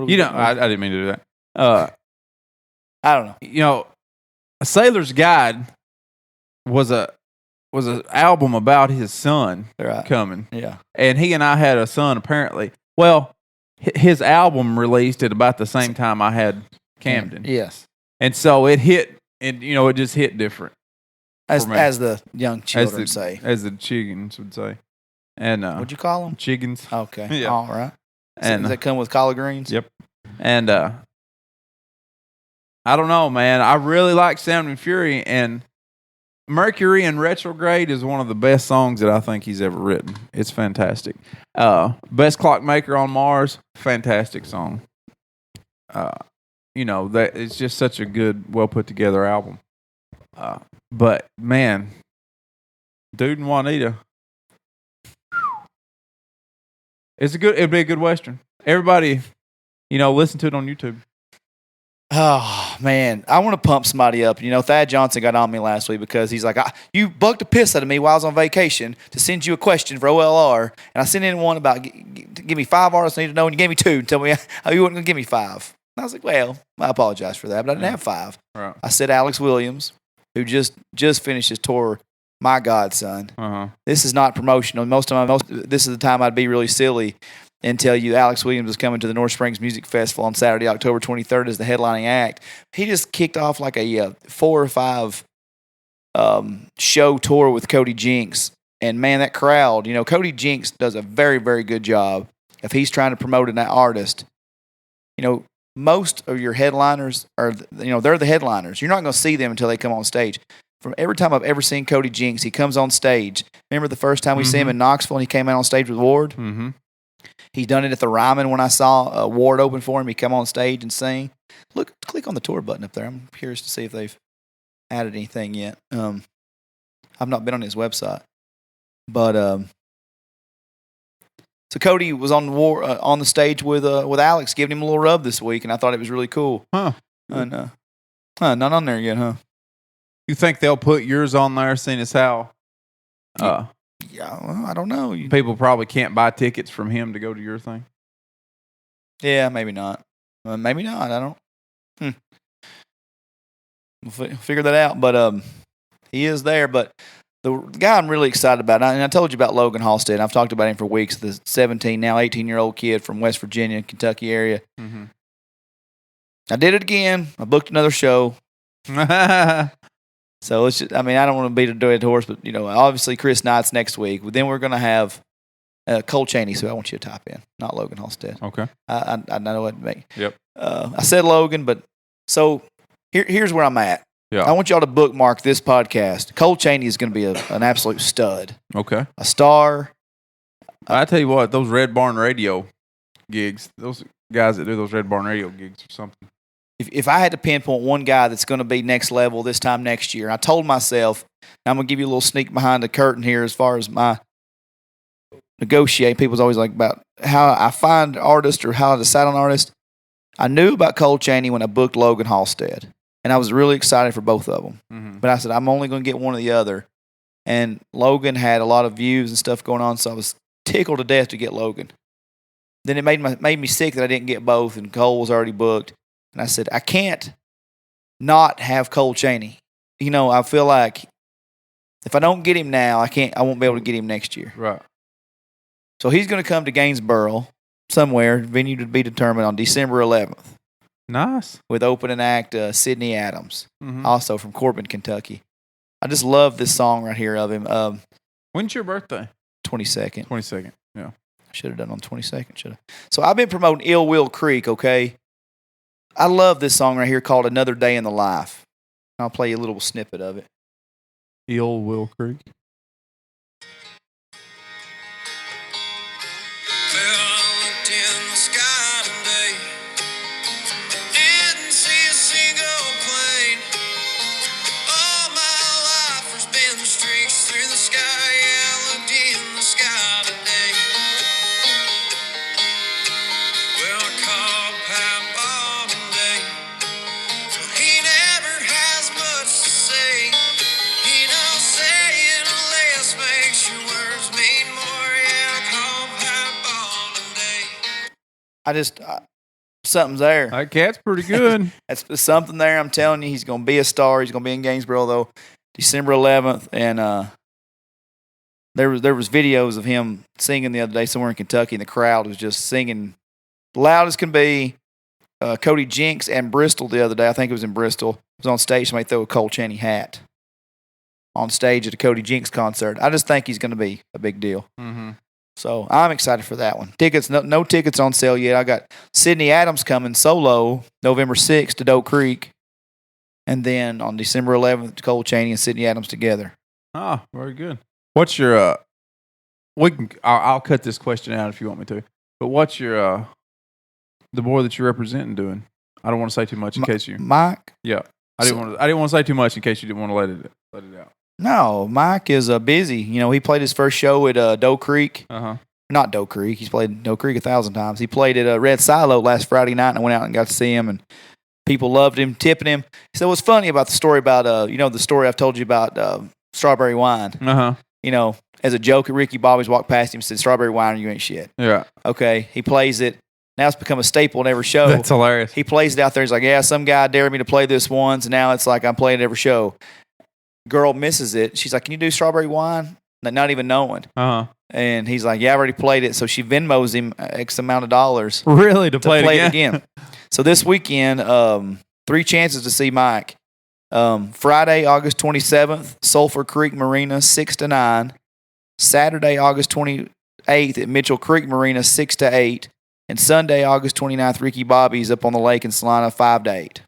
didn't mean to do that. I don't know. You know, A Sailor's Guide was an album about his son coming. Yeah. And he and I had a son, apparently. Well, his album released at about the same time I had Camden. Yes. And so it hit, and it just hit different. As the young children say. As the chiggins would say. And what'd you call them? Chiggins. Okay. Yeah. All right. And does that come with collard greens? Yep. And I don't know, man. I really like Sound and Fury, and Mercury in Retrograde is one of the best songs that I think he's ever written. It's fantastic. Best Clockmaker on Mars, fantastic song. That it's just such a good, well put together album. But man, Dude and Juanita, it'd be a good Western. Everybody, listen to it on YouTube. Oh, man. I want to pump somebody up. Thad Johnson got on me last week because he's like, you bugged the piss out of me while I was on vacation to send you a question for OLR. And I sent in one about, give me 5 artists I need to know, and you gave me 2 and tell me how you weren't going to give me 5. And I was like, well, I apologize for that, but I didn't have 5. Right. I said Alex Williams, who just finished his tour. My God, son. This is not promotional. This is the time I'd be really silly and tell you Alex Williams is coming to the North Springs Music Festival on Saturday, October 23rd as the headlining act. He just kicked off like a 4 or 5 show tour with Cody Jinks. And, man, that crowd, Cody Jinks does a very, very good job if he's trying to promote an artist. Most of your headliners are, they're the headliners. You're not going to see them until they come on stage. From every time I've ever seen Cody Jinks, he comes on stage. Remember the first time we see him in Knoxville and he came out on stage with Ward? Mm-hmm. He's done it at the Ryman when I saw Ward open for him. He come on stage and sing. Look, click on the tour button up there. I'm curious to see if they've added anything yet. I've not been on his website. But so Cody was on the stage with Alex, giving him a little rub this week, and I thought it was really cool. Huh. And not on there yet, huh? You think they'll put yours on there, seeing as how? Yeah, well, I don't know. People probably can't buy tickets from him to go to your thing. Yeah, maybe not. Maybe not. I don't. We'll figure that out. But he is there. But the guy I'm really excited about, and I told you about Logan Hofstede. I've talked about him for weeks. The 17, now 18-year-old kid from West Virginia, Kentucky area. Mm-hmm. I did it again. I booked another show. So it's just, I don't want to beat a dead horse, but obviously Chris Knight's next week. Then we're going to have Cole Chaney, so I want you to type in, not Logan Hofstede. Okay. I know what to make. Yep. I said Logan, but so here's where I'm at. Yeah. I want y'all to bookmark this podcast. Cole Chaney is going to be an absolute stud. Okay. A star. I tell you what, those Red Barn Radio gigs, those guys that do those Red Barn Radio gigs or something. If I had to pinpoint one guy that's going to be next level this time next year, I told myself, I'm going to give you a little sneak behind the curtain here as far as my negotiate. People's always like about how I find artists or how I decide on artists. I knew about Cole Chaney when I booked Logan Hofstede, and I was really excited for both of them. Mm-hmm. But I said, I'm only going to get one or the other. And Logan had a lot of views and stuff going on, so I was tickled to death to get Logan. Then it made me sick that I didn't get both, and Cole was already booked. And I said, I can't not have Cole Chaney. You know, I feel like if I don't get him now, I won't be able to get him next year. Right. So he's going to come to Gainesboro somewhere, venue to be determined, on December 11th. Nice. With opening act Sydney Adams, Mm-hmm. also from Corbin, Kentucky. I just love this song right here of him. When's your birthday? 22nd. 22nd. Yeah. I should have done on 22nd. Should have. So I've been promoting Ill Will Creek, okay? I love this song right here called Another Day in the Life. I'll play you a little snippet of it. Ill Will Creek. Something's there. That cat's pretty good. That's something there. I'm telling you, he's going to be a star. He's going to be in Gainesboro, though, December 11th. And there was videos of him singing the other day somewhere in Kentucky, and the crowd was just singing loud as can be. Cody Jinks and Bristol the other day, I think it was in Bristol, was on stage. Somebody threw a Cole Chaney hat on stage at a Cody Jinks concert. I just think he's going to be a big deal. Mm-hmm. So I'm excited for that one. Tickets, no tickets on sale yet. I got Sydney Adams coming solo November 6th to Doe Creek. And then on December 11th, Cole Chaney and Sydney Adams together. Ah, very good. What's your, I'll cut this question out if you want me to. But what's your, the boy that you're representing doing? I don't want to say too much in case you. Mike? Yeah. I didn't want to say too much in case you didn't want to let it out. No, Mike is busy. You know, he played his first show at Doe Creek. Uh-huh. Not Doe Creek. He's played Doe Creek 1,000 times. He played at Red Silo last Friday night, and I went out and got to see him, and people loved him, tipping him. So what's funny about the story about, the story I've told you about strawberry wine. Uh-huh. You know, as a joke, Ricky Bobby's walked past him and said, strawberry wine, you ain't shit. Yeah. Okay, he plays it. Now it's become a staple in every show. That's hilarious. He plays it out there. He's like, yeah, some guy dared me to play this once, and now it's like I'm playing it every show. Girl misses it. She's like, can you do strawberry wine? Not even knowing. Uh-huh. And he's like, yeah, I already played it. So she Venmos him X amount of dollars. Really? To play it again. So this weekend, 3 chances to see Mike. Friday, August 27th, Sulphur Creek Marina, 6 to 9. Saturday, August 28th at Mitchell Creek Marina, 6 to 8. And Sunday, August 29th, Ricky Bobby's up on the lake in Salina, 5 to 8.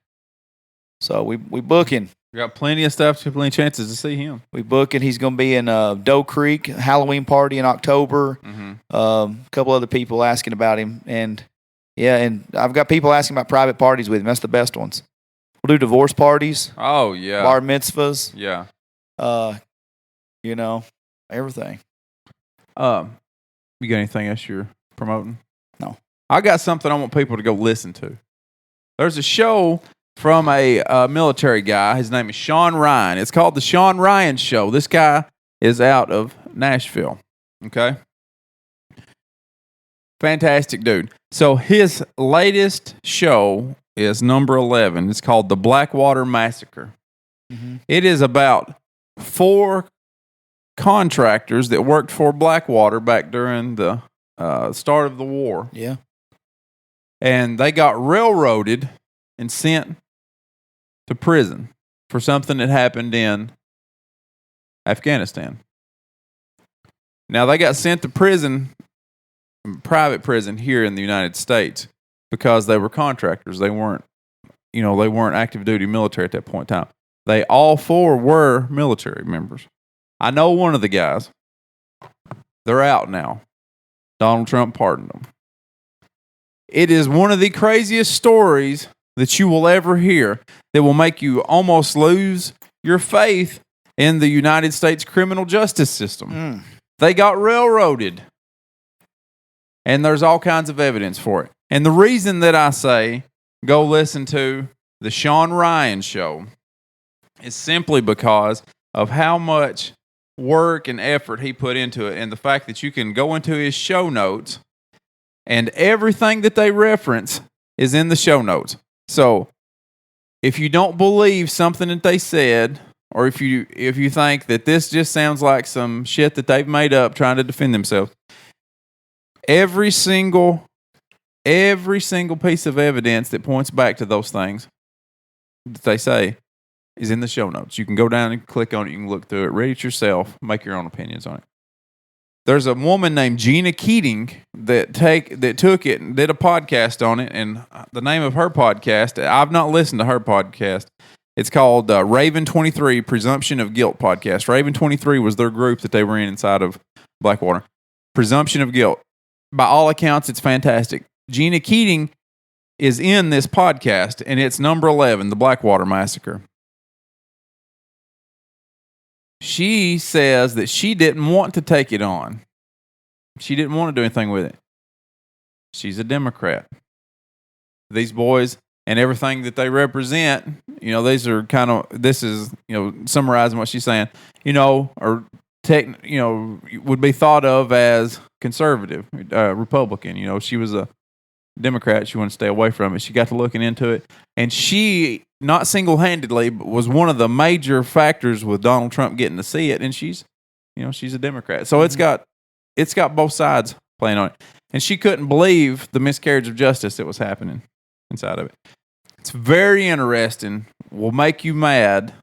So we booking. We got plenty of stuff, plenty of chances to see him. We booking. He's going to be in Doe Creek, Halloween party in October. Mm-hmm. A couple other people asking about him. And, yeah, and I've got people asking about private parties with him. That's the best ones. We'll do divorce parties. Oh, yeah. Bar mitzvahs. Yeah. Everything. You got anything else you're promoting? No. I got something I want people to go listen to. There's a show from a military guy. His name is Sean Ryan. It's called The Sean Ryan Show. This guy is out of Nashville. Okay? Fantastic dude. So his latest show is number 11. It's called The Blackwater Massacre. Mm-hmm. It is about 4 contractors that worked for Blackwater back during the start of the war. Yeah. And they got railroaded and sent to prison for something that happened in Afghanistan. Now, they got sent to prison, private prison here in the United States because they were contractors. They weren't active duty military at that point in time. They all 4 were military members. I know one of the guys. They're out now. Donald Trump pardoned him. It is one of the craziest stories that you will ever hear that will make you almost lose your faith in the United States criminal justice system. They got railroaded. And there's all kinds of evidence for it. And the reason that I say go listen to the Sean Ryan show is simply because of how much work and effort he put into it, and the fact that you can go into his show notes and everything that they reference is in the show notes. So if you don't believe something that they said, or if you think that this just sounds like some shit that they've made up trying to defend themselves, every single piece of evidence that points back to those things that they say is in the show notes. You can go down and click on it. You can look through it, read it yourself, make your own opinions on it. There's a woman named Gina Keating that took it and did a podcast on it, and the name of her podcast, I've not listened to her podcast. It's called Raven 23 Presumption of Guilt Podcast. Raven 23 was their group that they were in inside of Blackwater. Presumption of Guilt. By all accounts, it's fantastic. Gina Keating is in this podcast, and it's number 11, the Blackwater Massacre. She says that she didn't want to take it on. She didn't want to do anything with it. She's a Democrat. These boys and everything that they represent, this is, summarizing what she's saying, would be thought of as conservative, Republican. She was a Democrat. She wanted to stay away from it. She got to looking into it. And she, not single-handedly, but was one of the major factors with Donald Trump getting to see it. And she's a Democrat. So it's got both sides playing on it. And she couldn't believe the miscarriage of justice that was happening inside of it. It's very interesting. Will make you mad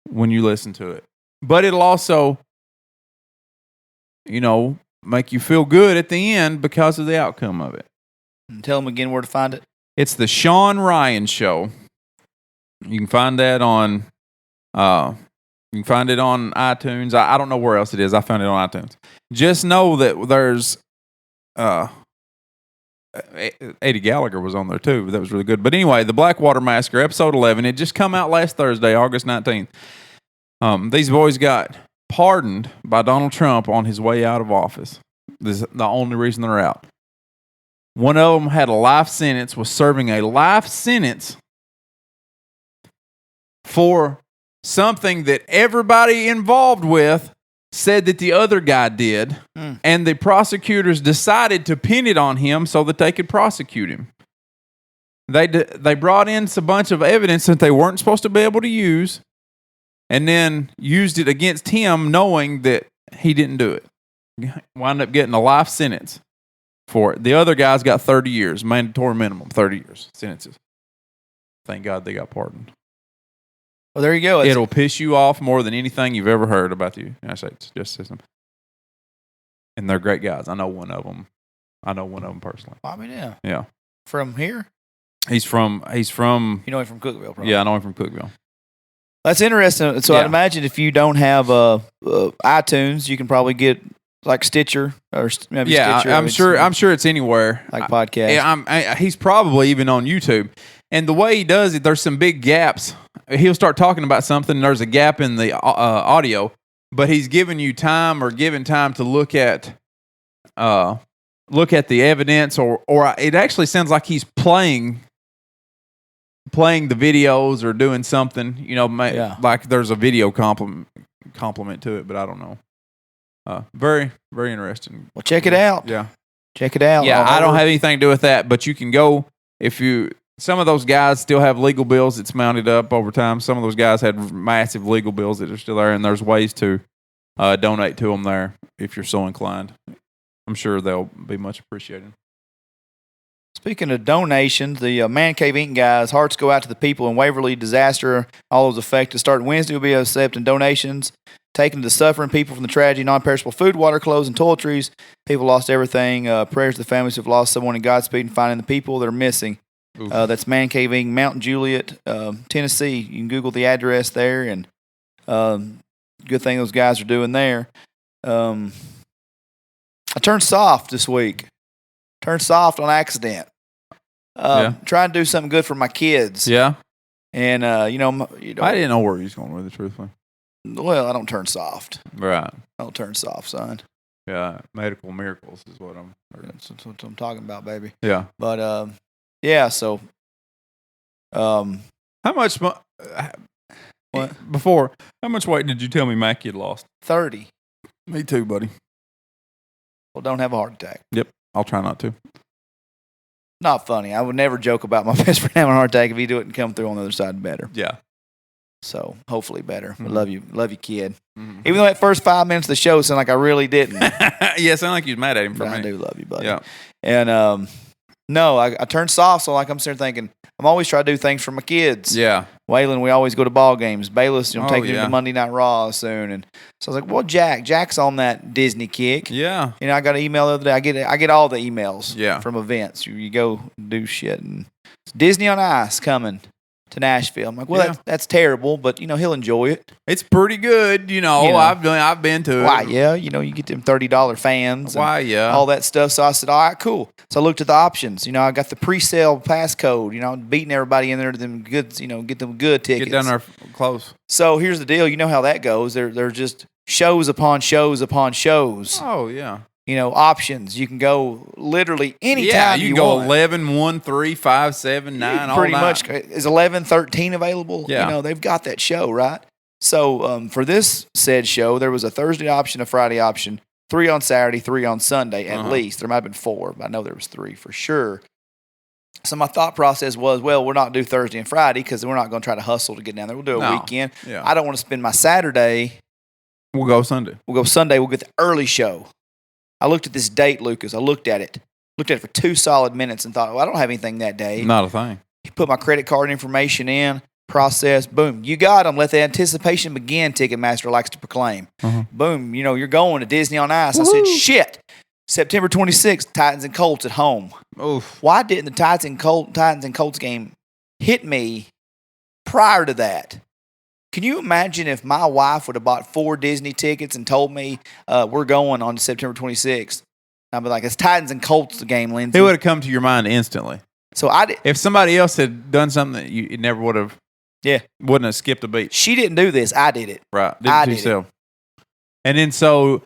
when you listen to it. But it'll also, make you feel good at the end because of the outcome of it. And tell them again where to find it. It's the Sean Ryan Show. You can find that on iTunes. I don't know where else it is. I found it on iTunes. Just know that there's Eddie Gallagher was on there too. But that was really good. But anyway, the Blackwater Massacre, episode 11. It just come out last Thursday, August 19th. These boys got pardoned by Donald Trump on his way out of office. This is the only reason they're out. One of them had a life sentence, was serving a life sentence for something that everybody involved with said that the other guy did, and the prosecutors decided to pin it on him so that they could prosecute him. They brought in a bunch of evidence that they weren't supposed to be able to use, and then used it against him knowing that he didn't do it. Wound up getting a life sentence for it. The other guys got 30 years, mandatory minimum, 30 years sentences. Thank God they got pardoned. Well, there you go. It'll piss you off more than anything you've ever heard about the United States justice system. And they're great guys. I know one of them personally. I mean, yeah. Yeah. From here? He's from. You know him from Cookeville, probably. Yeah, I know him from Cookeville. That's interesting. So I'd imagine if you don't have iTunes, you can probably get like Stitcher or maybe Stitcher. I'm sure it's anywhere. Like podcast. He's probably even on YouTube. And the way he does it, there's some big gaps. He'll start talking about something, and there's a gap in the audio, but he's giving you time or giving time to look at the evidence, or it actually sounds like he's playing the videos or doing something. Like there's a video complement to it, but I don't know. Very, very interesting. Well, check it out. Yeah. Check it out. Yeah, I don't have anything to do with that, but you can go some of those guys still have legal bills that's mounted up over time. Some of those guys had massive legal bills that are still there, and there's ways to donate to them there if you're so inclined. I'm sure they'll be much appreciated. Speaking of donations, the Man Cave Inc. guys' hearts go out to the people in Waverly disaster. All those affected. Starting Wednesday, will be accepting donations, taking to the suffering people from the tragedy, non-perishable food, water, clothes, and toiletries. People lost everything. Prayers to the families who have lost someone in Godspeed and finding the people that are missing. That's Man Cave Inc., Mount Juliet, Tennessee. You can Google the address there, and good thing those guys are doing there. Let's I turned soft this week. Turned soft on accident. Trying to do something good for my kids. Yeah. And I didn't know where he was going with it, truthfully. Well, I don't turn soft. Right. I don't turn soft, son. Yeah, medical miracles is what That's what I'm talking about, baby. Yeah. But so how much before? How much weight did you tell me Mackie had lost? 30. Me too, buddy. Well, don't have a heart attack. Yep. I'll try not to. Not funny. I would never joke about my best friend having a heart attack if he do it and come through on the other side better. Yeah. So hopefully better. Mm-hmm. Love you, kid. Mm-hmm. Even though that first 5 minutes of the show sounded like I really didn't. Yeah, sound like you was mad at him for me. I do love you, buddy. Yeah. And no, I turned soft, so like I'm sitting there thinking, I'm always trying to do things for my kids. Yeah. Waylon, we always go to ball games. Bayless, taking him yeah. to Monday Night Raw soon. And so I was like, well, Jack's on that Disney kick. Yeah. I got an email the other day. I get all the emails Yeah. from events. You go do shit. And Disney on Ice coming to Nashville. I'm like, well, that's terrible, but, he'll enjoy it. It's pretty good, I've been to it. Why, yeah. You get them $30 fans. Why, yeah. All that stuff. So I said, all right, cool. So I looked at the options. I got the pre-sale passcode, beating everybody in there to them good, get them good tickets. Get down there close. So here's the deal. You know how that goes. They're just shows upon shows upon shows. Oh, yeah. Options. You can go literally anytime yeah, you can go want. 11, 1, 3, 5, 7, 9, all pretty night. much. Is 11, 13 available? Yeah. They've got that show, right? So for this said show, there was a Thursday option, a Friday option, 3 on Saturday, 3 on Sunday at least. There might have been 4, but I know there was 3 for sure. So my thought process was, well, we're not do Thursday and Friday because we're not going to try to hustle to get down there. We'll do a weekend. Yeah. I don't want to spend my Saturday. We'll go Sunday. We'll go Sunday. We'll get the early show. I looked at this date, Lucas. I looked at it for 2 solid minutes and thought, well, I don't have anything that day. Not a thing. Put my credit card information in, process, boom. You got them. Let the anticipation begin, Ticketmaster likes to proclaim. Boom. You're going to Disney on Ice. Woo-hoo. I said, shit. September 26th, Titans and Colts at home. Oof. Why didn't the Titans and Colts game hit me prior to that? Can you imagine if my wife would have bought 4 Disney tickets and told me we're going on September 26th? I'd be like, it's Titans and Colts game, Lindsay. It would have come to your mind instantly. So if somebody else had done something that you never would have, wouldn't have skipped a beat. She didn't do this. I did it. Right. I did yourself. And then so,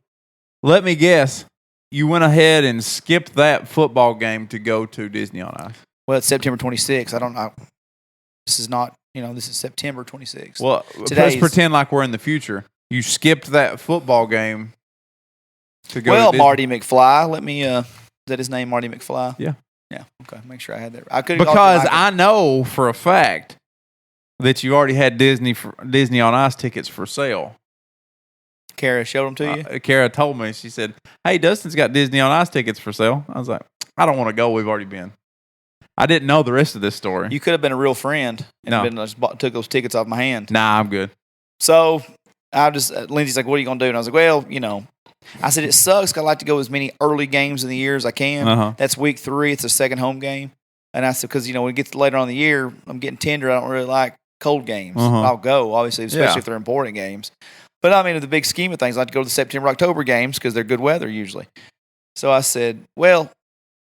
let me guess, you went ahead and skipped that football game to go to Disney on Ice. Well, it's September 26th. I don't know. This is not. This is September 26th. Well, let's pretend like we're in the future. You skipped that football game to go to Disney. Marty McFly. Let me, is that his name, Marty McFly? Yeah. Yeah, okay. Make sure I had that. I could because I know for a fact that you already had Disney on Ice tickets for sale. Kara showed them to you? Kara told me. She said, hey, Dustin's got Disney on Ice tickets for sale. I was like, I don't want to go. We've already been. I didn't know the rest of this story. You could have been a real friend and took those tickets off my hand. Nah, I'm good. So Lindsay's like, what are you going to do? And I was like, well, I said, it sucks. I like to go as many early games in the year as I can. That's week 3. It's a second home game. And I said, because, when it gets later on in the year, I'm getting tender. I don't really like cold games. I'll go, obviously, especially if they're important games. But, in the big scheme of things, I like to go to the September, October games because they're good weather usually. So I said, well,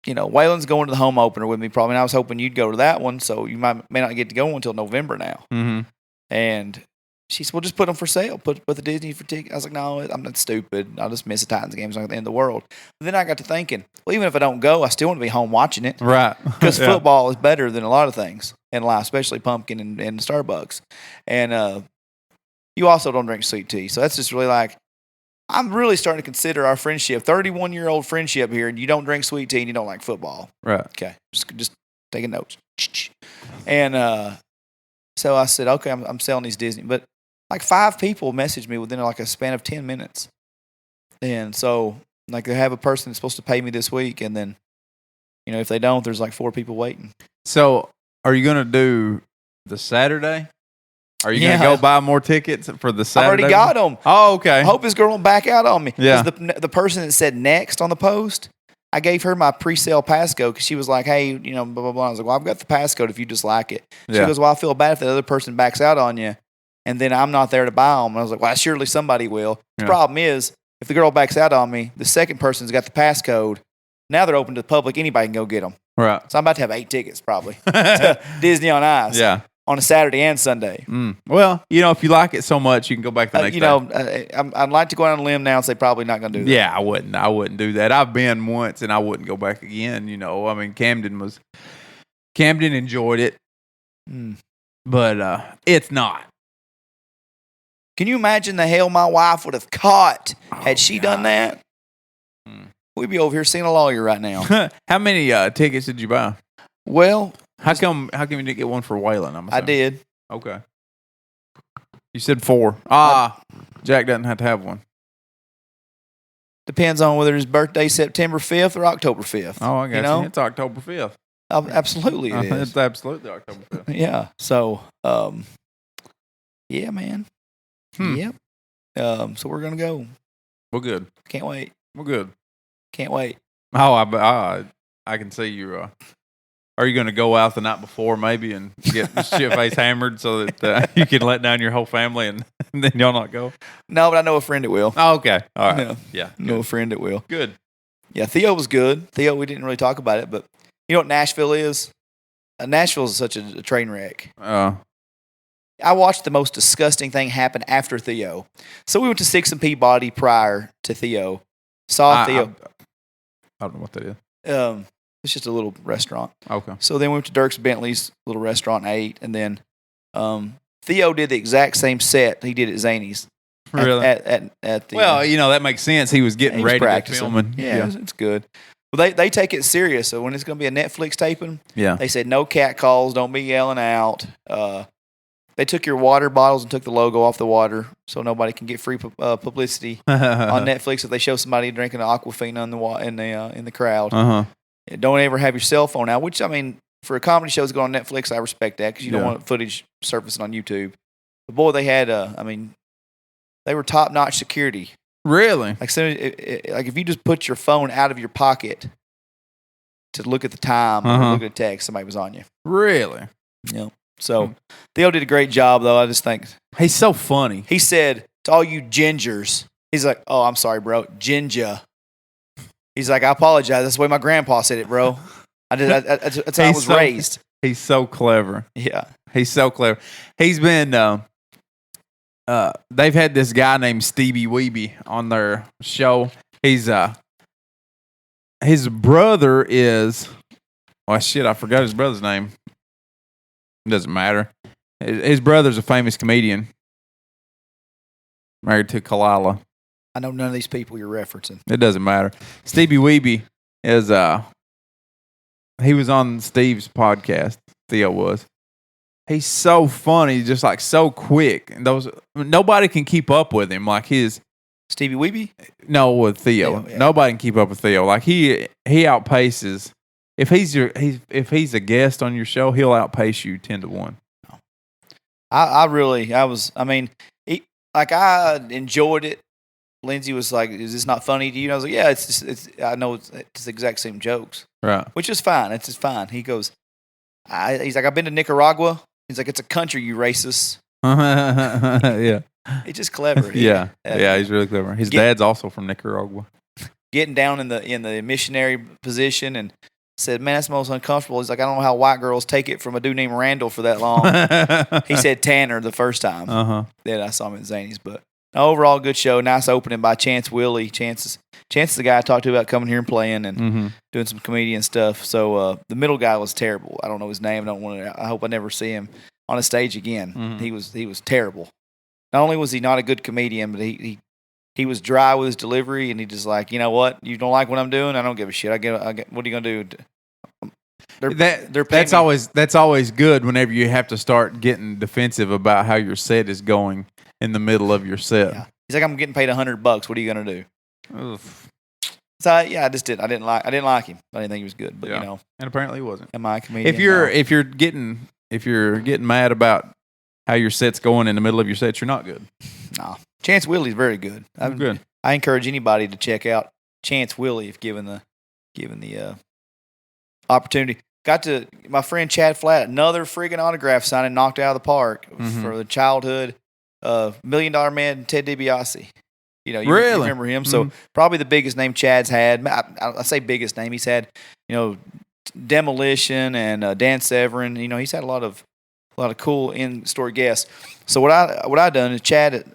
Waylon's going to the home opener with me probably. And I was hoping you'd go to that one, so you may not get to go until November now. And she said, well, just put them for sale. Put the Disney for tickets. I was like, no, I'm not stupid. I'll just miss the Titans games at the end of the world. But then I got to thinking, well, even if I don't go, I still want to be home watching it. Right. Because football is better than a lot of things in life, especially pumpkin and Starbucks. And you also don't drink sweet tea. So that's just really like, I'm really starting to consider our friendship, 31-year-old friendship here, and you don't drink sweet tea and you don't like football. Right. Okay. Just taking notes. And so I said, okay, I'm selling these Disney. But like 5 people messaged me within like a span of 10 minutes. And so like they have a person that's supposed to pay me this week. And then, if they don't, there's like 4 people waiting. So are you going to do the Saturday? Are you going to go buy more tickets for the Saturday? I already got them. Oh, okay. I hope this girl won't back out on me. Yeah. The person that said next on the post, I gave her my pre-sale passcode because she was like, hey, blah, blah, blah. I was like, well, I've got the passcode if you just like it. She goes, well, I feel bad if the other person backs out on you and then I'm not there to buy them. And I was like, well, surely somebody will. The problem is if the girl backs out on me, the second person's got the passcode. Now they're open to the public. Anybody can go get them. Right. So I'm about to have 8 tickets probably to Disney on Ice. Yeah. On a Saturday and Sunday. Well, if you like it so much, you can go back the next day. I'd like to go out on a limb now and say probably not going to do that. Yeah, I wouldn't do that. I've been once and I wouldn't go back again. I mean, Camden enjoyed it, but it's not. Can you imagine the hell my wife would have caught had she done that? We'd be over here seeing a lawyer right now. How many tickets did you buy? Well, how come you didn't get one for Waylon? I did. Okay. You said 4. Jack doesn't have to have one. Depends on whether his birthday's September 5th or October 5th. Oh, I got you. It's October 5th. Absolutely it is. It's absolutely October 5th. Yeah. So, yeah, man. Yep. So we're going to go. We're good. Can't wait. We're good. Can't wait. Oh, I can see you. Are you going to go out the night before maybe and get shit face hammered so that you can let down your whole family and then y'all not go? No, but I know a friend that will. Oh, okay. All right. Yeah. Know a friend that will. Good. Yeah, Theo was good. Theo, we didn't really talk about it, but you know what Nashville is? Nashville is such a train wreck. I watched the most disgusting thing happen after Theo. So we went to Six and Peabody prior to Theo. Saw Theo. I don't know what that is. It's just a little restaurant. Okay. So then we went to Dirk's Bentley's little restaurant and ate, and then Theo did the exact same set he did at Zany's. Really? At the, well, that makes sense. He was getting ready to film. It's good. Well, they take it serious. So when it's going to be a Netflix taping, they said no cat calls, don't be yelling out. They took your water bottles and took the logo off the water, so nobody can get free publicity on Netflix if they show somebody drinking an Aquafina in the crowd. Don't ever have your cell phone out, which, I mean, for a comedy show to go on Netflix, I respect that because you don't want footage surfacing on YouTube. But, boy, they had, they were top-notch security. Really? Like if you just put your phone out of your pocket to look at the time or look at the text, somebody was on you. Really? Yeah. So, Theo did a great job, though. I just think. He's so funny. He said, to all you gingers, he's like, oh, I'm sorry, bro, ginger. He's like, I apologize. That's the way my grandpa said it, bro. That's how I was raised. He's so clever. Yeah. He's so clever. He's been, they've had this guy named Stevie Weeby on their show. He's, his brother is, I forgot his brother's name. It doesn't matter. His brother's a famous comedian. Married to Kalila. I know none of these people you're referencing. It doesn't matter. Stevie Weeby is he was on Steve's podcast. Theo was. He's so funny, just like so quick. And nobody can keep up with him. Like his Stevie Weeby? No, with Theo. Yeah. Nobody can keep up with Theo. Like he outpaces. If he's a guest on your show, he'll outpace you 10-1. I enjoyed it. Lindsay was like, "Is this not funny to you?" And I was like, "Yeah, it's. I know it's the exact same jokes, right? Which is fine. It's just fine." He goes, "He's like, I've been to Nicaragua." He's like, "It's a country, you racist." Yeah, he's just clever. Yeah, he's really clever. His dad's also from Nicaragua. Getting down in the missionary position and said, "Man, that's most uncomfortable." He's like, "I don't know how white girls take it from a dude named Randall for that long." He said Tanner the first time that I saw him at Zany's, but. Overall, good show. Nice opening by Chance Willie. Chance is the guy I talked to about coming here and playing and doing some comedian stuff. So the middle guy was terrible. I don't know his name. I hope I never see him on a stage again. He was terrible. Not only was he not a good comedian, but he was dry with his delivery, and he just like, you know what? You don't like what I'm doing? I don't give a shit. I get. What are you gonna do? That's always good whenever you have to start getting defensive about how your set is going in the middle of your set. Yeah. He's like, I'm getting paid $100. What are you gonna do? Oof. So I didn't like him. I didn't think he was good, but and apparently he wasn't. Am I a comedian? If you're getting mad about how your set's going in the middle of your set, you're not good. No, Chance Willie's very good. Good. I encourage anybody to check out Chance Willie if given the opportunity. Got to my friend Chad Flatt, another friggin' autograph signing knocked out of the park for the childhood $1 Million Man Ted DiBiase. You know, you remember him. So probably the biggest name Chad's had. I say biggest name. He's had, you know, Demolition and Dan Severin. You know, he's had a lot of cool in-story guests. So what I done is Chad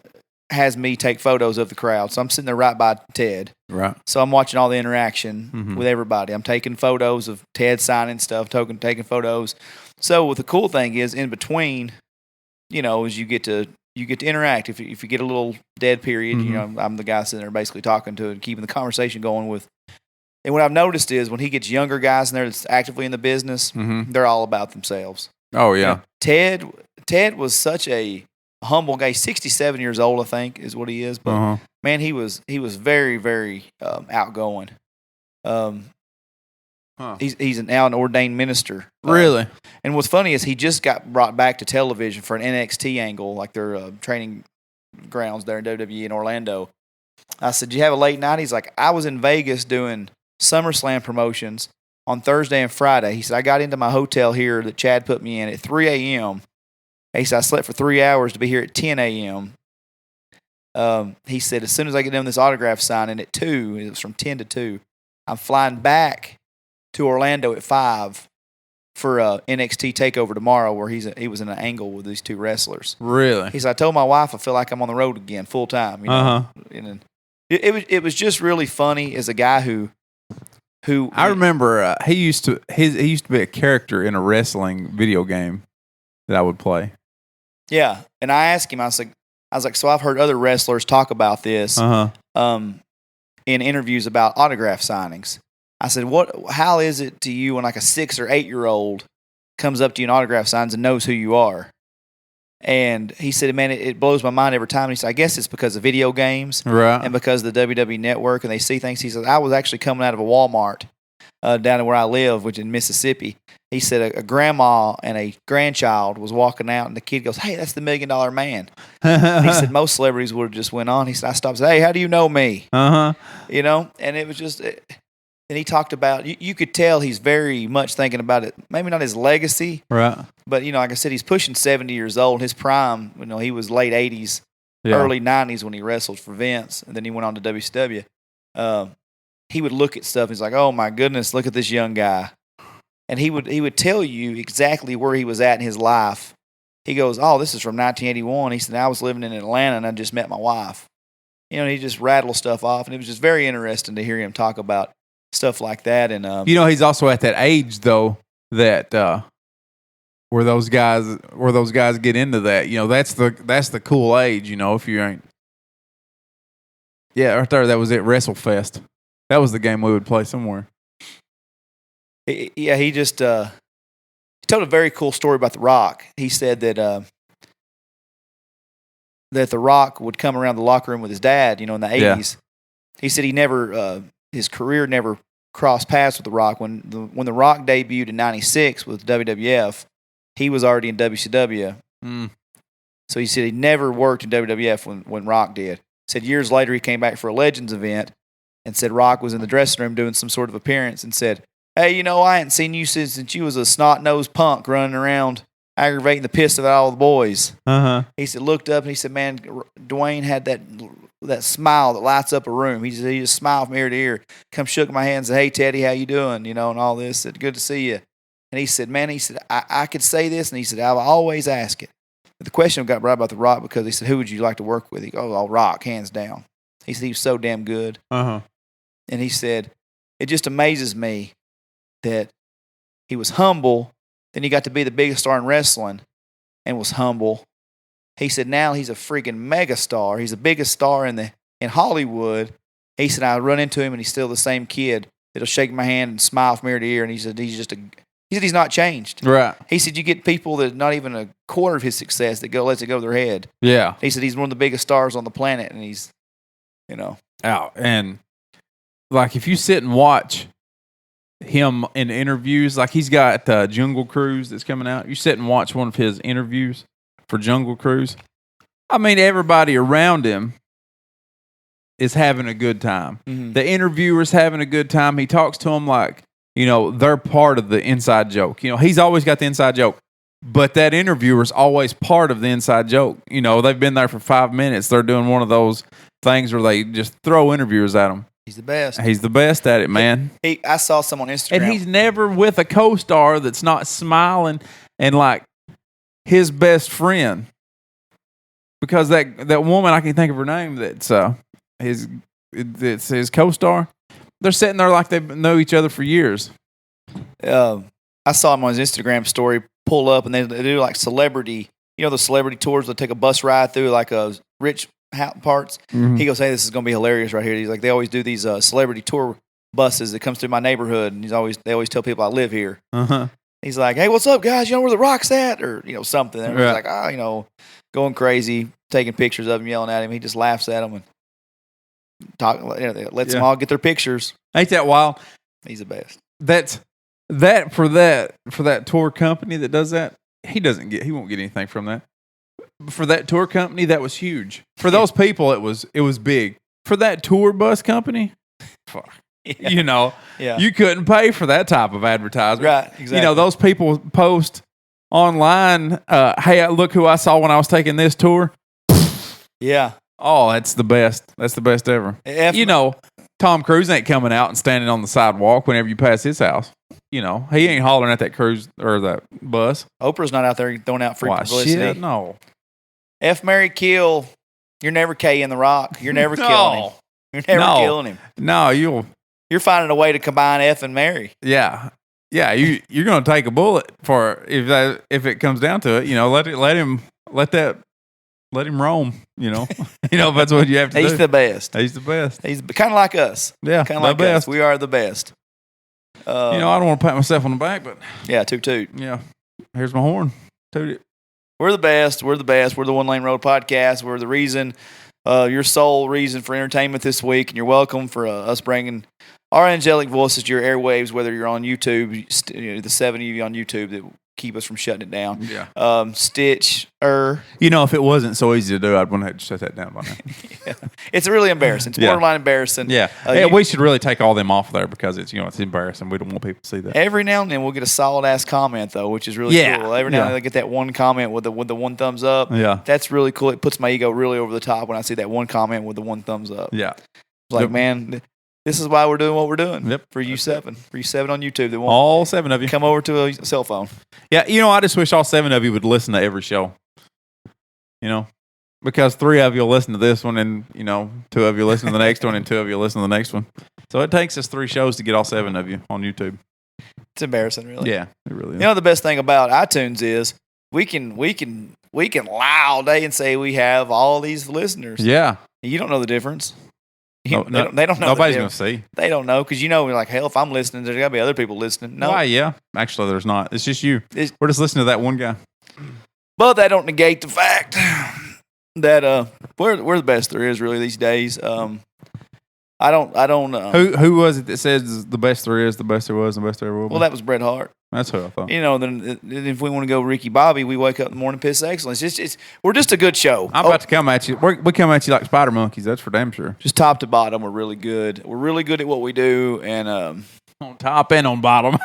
has me take photos of the crowd. So I'm sitting there right by Ted. Right. So I'm watching all the interaction with everybody. I'm taking photos of Ted signing stuff, taking photos. So what the cool thing is, in between, you know, is you get to interact. If you get a little dead period, you know, I'm the guy sitting there basically talking to it and keeping the conversation going with. And what I've noticed is when he gets younger guys in there that's actively in the business, they're all about themselves. Oh yeah. And Ted was such a humble guy. He's 67 years old, I think, is what he is. But man, he was very, very outgoing. He's now an ordained minister. Really? And what's funny is he just got brought back to television for an NXT angle, like their training grounds there in WWE in Orlando. I said, "Do you have a late night?" He's like, "I was in Vegas doing SummerSlam promotions on Thursday and Friday." He said, "I got into my hotel here that Chad put me in at 3 a.m. He said, "I slept for 3 hours to be here at 10 a.m. He said, "As soon as I get done this autograph signing at 2, it was from 10 to 2, I'm flying back to Orlando at 5 for NXT TakeOver tomorrow, where he was in an angle with these two wrestlers." Really? He said, "I told my wife I feel like I'm on the road again, full time." You know? And it was just really funny as a guy who I remember he used to be a character in a wrestling video game that I would play. Yeah, and I asked him, I was like, "So I've heard other wrestlers talk about this in interviews about autograph signings." I said, how is it to you when like a 6 or 8 year old comes up to you in autograph signs and knows who you are? And he said, "Man, it blows my mind every time." He said, "I guess it's because of video games, right, and because of the WWE Network, and they see things." He said, "I was actually coming out of a Walmart down where I live, which in Mississippi." He said a grandma and a grandchild was walking out, and the kid goes, "Hey, that's the $1 Million Man." He said most celebrities would have just went on. He said, "I stopped and said, 'Hey, how do you know me?'" You know, and it was just. And he talked about, you could tell he's very much thinking about it, maybe not his legacy, right? But, you know, like I said, he's pushing 70 years old. His prime, you know, he was late 80s, early 90s when he wrestled for Vince, and then he went on to WCW. He would look at stuff, and he's like, "Oh, my goodness, look at this young guy." And he would tell you exactly where he was at in his life. He goes, "Oh, this is from 1981. He said, "I was living in Atlanta, and I just met my wife." You know, he just rattled stuff off, and it was just very interesting to hear him talk about stuff like that. And you know, he's also at that age though that where those guys get into that. You know, that's the cool age. You know, if you ain't, right there, that was it. WrestleFest. That was the game we would play somewhere. Yeah, he just he told a very cool story about The Rock. He said that The Rock would come around the locker room with his dad. You know, in the 80s. He said he never. His career never crossed paths with The Rock. When The Rock debuted in '96 with WWF, he was already in WCW. So he said he never worked in WWF when Rock did. Said years later he came back for a Legends event and said Rock was in the dressing room doing some sort of appearance and said, "Hey, you know, I hadn't seen you since you was a snot-nosed punk running around aggravating the piss out of all the boys." He said, looked up and he said, "Man, Dwayne had that smile that lights up a room. He just smiled from ear to ear. Come shook my hand and said, 'Hey, Teddy, how you doing?' You know, and all this. Said, 'Good to see you.'" And he said, "Man," he said, I could say this, and he said, "I'll always ask it." But the question got brought about The Rock because he said, "Who would you like to work with?" He goes, "Oh, Rock, hands down." He said he was so damn good. And he said, "It just amazes me that he was humble. Then he got to be the biggest star in wrestling and was humble. He said now he's a freaking mega star. He's the biggest star in Hollywood." He said, "I run into him and he's still the same kid that'll shake my hand and smile from ear to ear." And he said he's not changed. Right. He said you get people that not even a quarter of his success that lets it go to their head. Yeah. He said he's one of the biggest stars on the planet, and he's, you know, out. And like if you sit and watch him in interviews, like he's got Jungle Cruise that's coming out. You sit and watch one of his interviews for Jungle Cruise. I mean, everybody around him is having a good time. The interviewer's having a good time. He talks to them like, you know, they're part of the inside joke. You know, he's always got the inside joke, but that interviewer's always part of the inside joke. You know, they've been there for 5 minutes. They're doing one of those things where they just throw interviewers at him. He's the best. He's the best at it, man. I saw some on Instagram. And he's never with a co-star that's not smiling and like his best friend. Because that woman, I can't think of her name, that's his co-star. They're sitting there like they know each other for years. I saw him on his Instagram story pull up, and they do like celebrity, the celebrity tours. They take a bus ride through like rich parts. Mm-hmm. He goes, "Hey, this is going to be hilarious right here." He's like, they always do these celebrity tour buses that comes through my neighborhood, and they always tell people I live here. Uh-huh. He's like, "Hey, what's up, guys? You know where the Rock's at?" Or something. And everyone's like, going crazy, taking pictures of him, yelling at him. He just laughs at them and lets them all get their pictures. Ain't that wild? He's the best. For that tour company that does that, he won't get anything from that. For that tour company, that was huge. For those people, it was big. For that tour bus company, fuck. Yeah. You couldn't pay for that type of advertisement. Right, exactly. Those people post online, hey, look who I saw when I was taking this tour. Yeah. Oh, that's the best. That's the best ever. Tom Cruise ain't coming out and standing on the sidewalk whenever you pass his house. He ain't hollering at that cruise or that bus. Oprah's not out there throwing out free publicity. Shit, no. F, marry, kill. You're never K-ing the Rock. You're never killing him. You're never killing him. No, You're finding a way to combine F and marry. Yeah. Yeah, you're going to take a bullet for if it comes down to it. Let him roam. If that's what you have to do. He's the best. He's the best. He's kind of like us. Yeah, kind of like best. us. We are the best. I don't want to pat myself on the back, but yeah, toot toot. Yeah, here's my horn. Toot it. We're the best. We're the best. We're the One Lane Road Podcast. We're the reason, your sole reason for entertainment this week, and you're welcome for us bringing our angelic voices to your airwaves, whether you're on YouTube, the 70 of you on YouTube that keep us from shutting it down. Yeah. Stitch. If it wasn't so easy to do, I'd want to have to shut that down by now. Yeah. It's really embarrassing. It's borderline embarrassing. Yeah. We should really take all them off there because it's embarrassing. We don't want people to see that. Every now and then we'll get a solid ass comment though, which is really cool. Every now and then I get that one comment with the one thumbs up. Yeah. That's really cool. It puts my ego really over the top when I see that one comment with the one thumbs up. Yeah. It's like, man, this is why we're doing what we're doing. Yep. For you seven. For you seven on YouTube that all 7 of you come over to a cell phone. Yeah, I just wish all 7 of you would listen to every show. Because 3 of you will listen to this one, and 2 of you listen to the next one, and 2 of you listen to the next one. So it takes us 3 shows to get all 7 of you on YouTube. It's embarrassing, really. Yeah, it really is. The best thing about iTunes is we can lie all day and say we have all these listeners. Yeah, you don't know the difference. They don't know. Nobody's going to see. They don't know because we're like, hell, if I'm listening, there's got to be other people listening. No. Why? Yeah. Actually, there's not. It's just you. We're just listening to that one guy. But that don't negate the fact that we're the best there is really these days. I don't. Who was it that says the best there is, the best there was, and the best there ever will be? Well, that was Bret Hart. That's who I thought. Then if we want to go Ricky Bobby, we wake up in the morning, piss excellence. We're just a good show. I'm about to come at you. We come at you like spider monkeys. That's for damn sure. Just top to bottom, we're really good. We're really good at what we do, and on top and on bottom.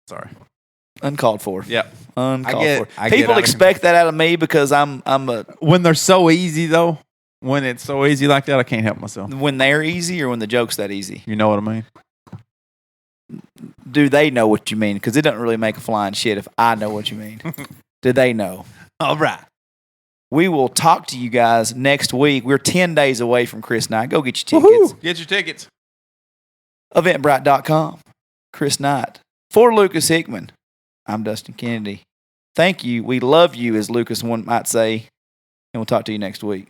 Sorry. Uncalled for. Yep. Uncalled for. People expect that out of me because I'm a. When they're so easy though, when it's so easy like that, I can't help myself. When they're easy, or when the joke's that easy. You know what I mean? Do they know what you mean? Because it doesn't really make a flying shit if I know what you mean. Do they know? All right. We will talk to you guys next week. We're 10 days away from Chris Knight. Go get your tickets. Woo-hoo. Get your tickets. Eventbrite.com. Chris Knight. For Lucas Hickman, I'm Dustin Kennedy. Thank you. We love you, as Lucas one might say. And we'll talk to you next week.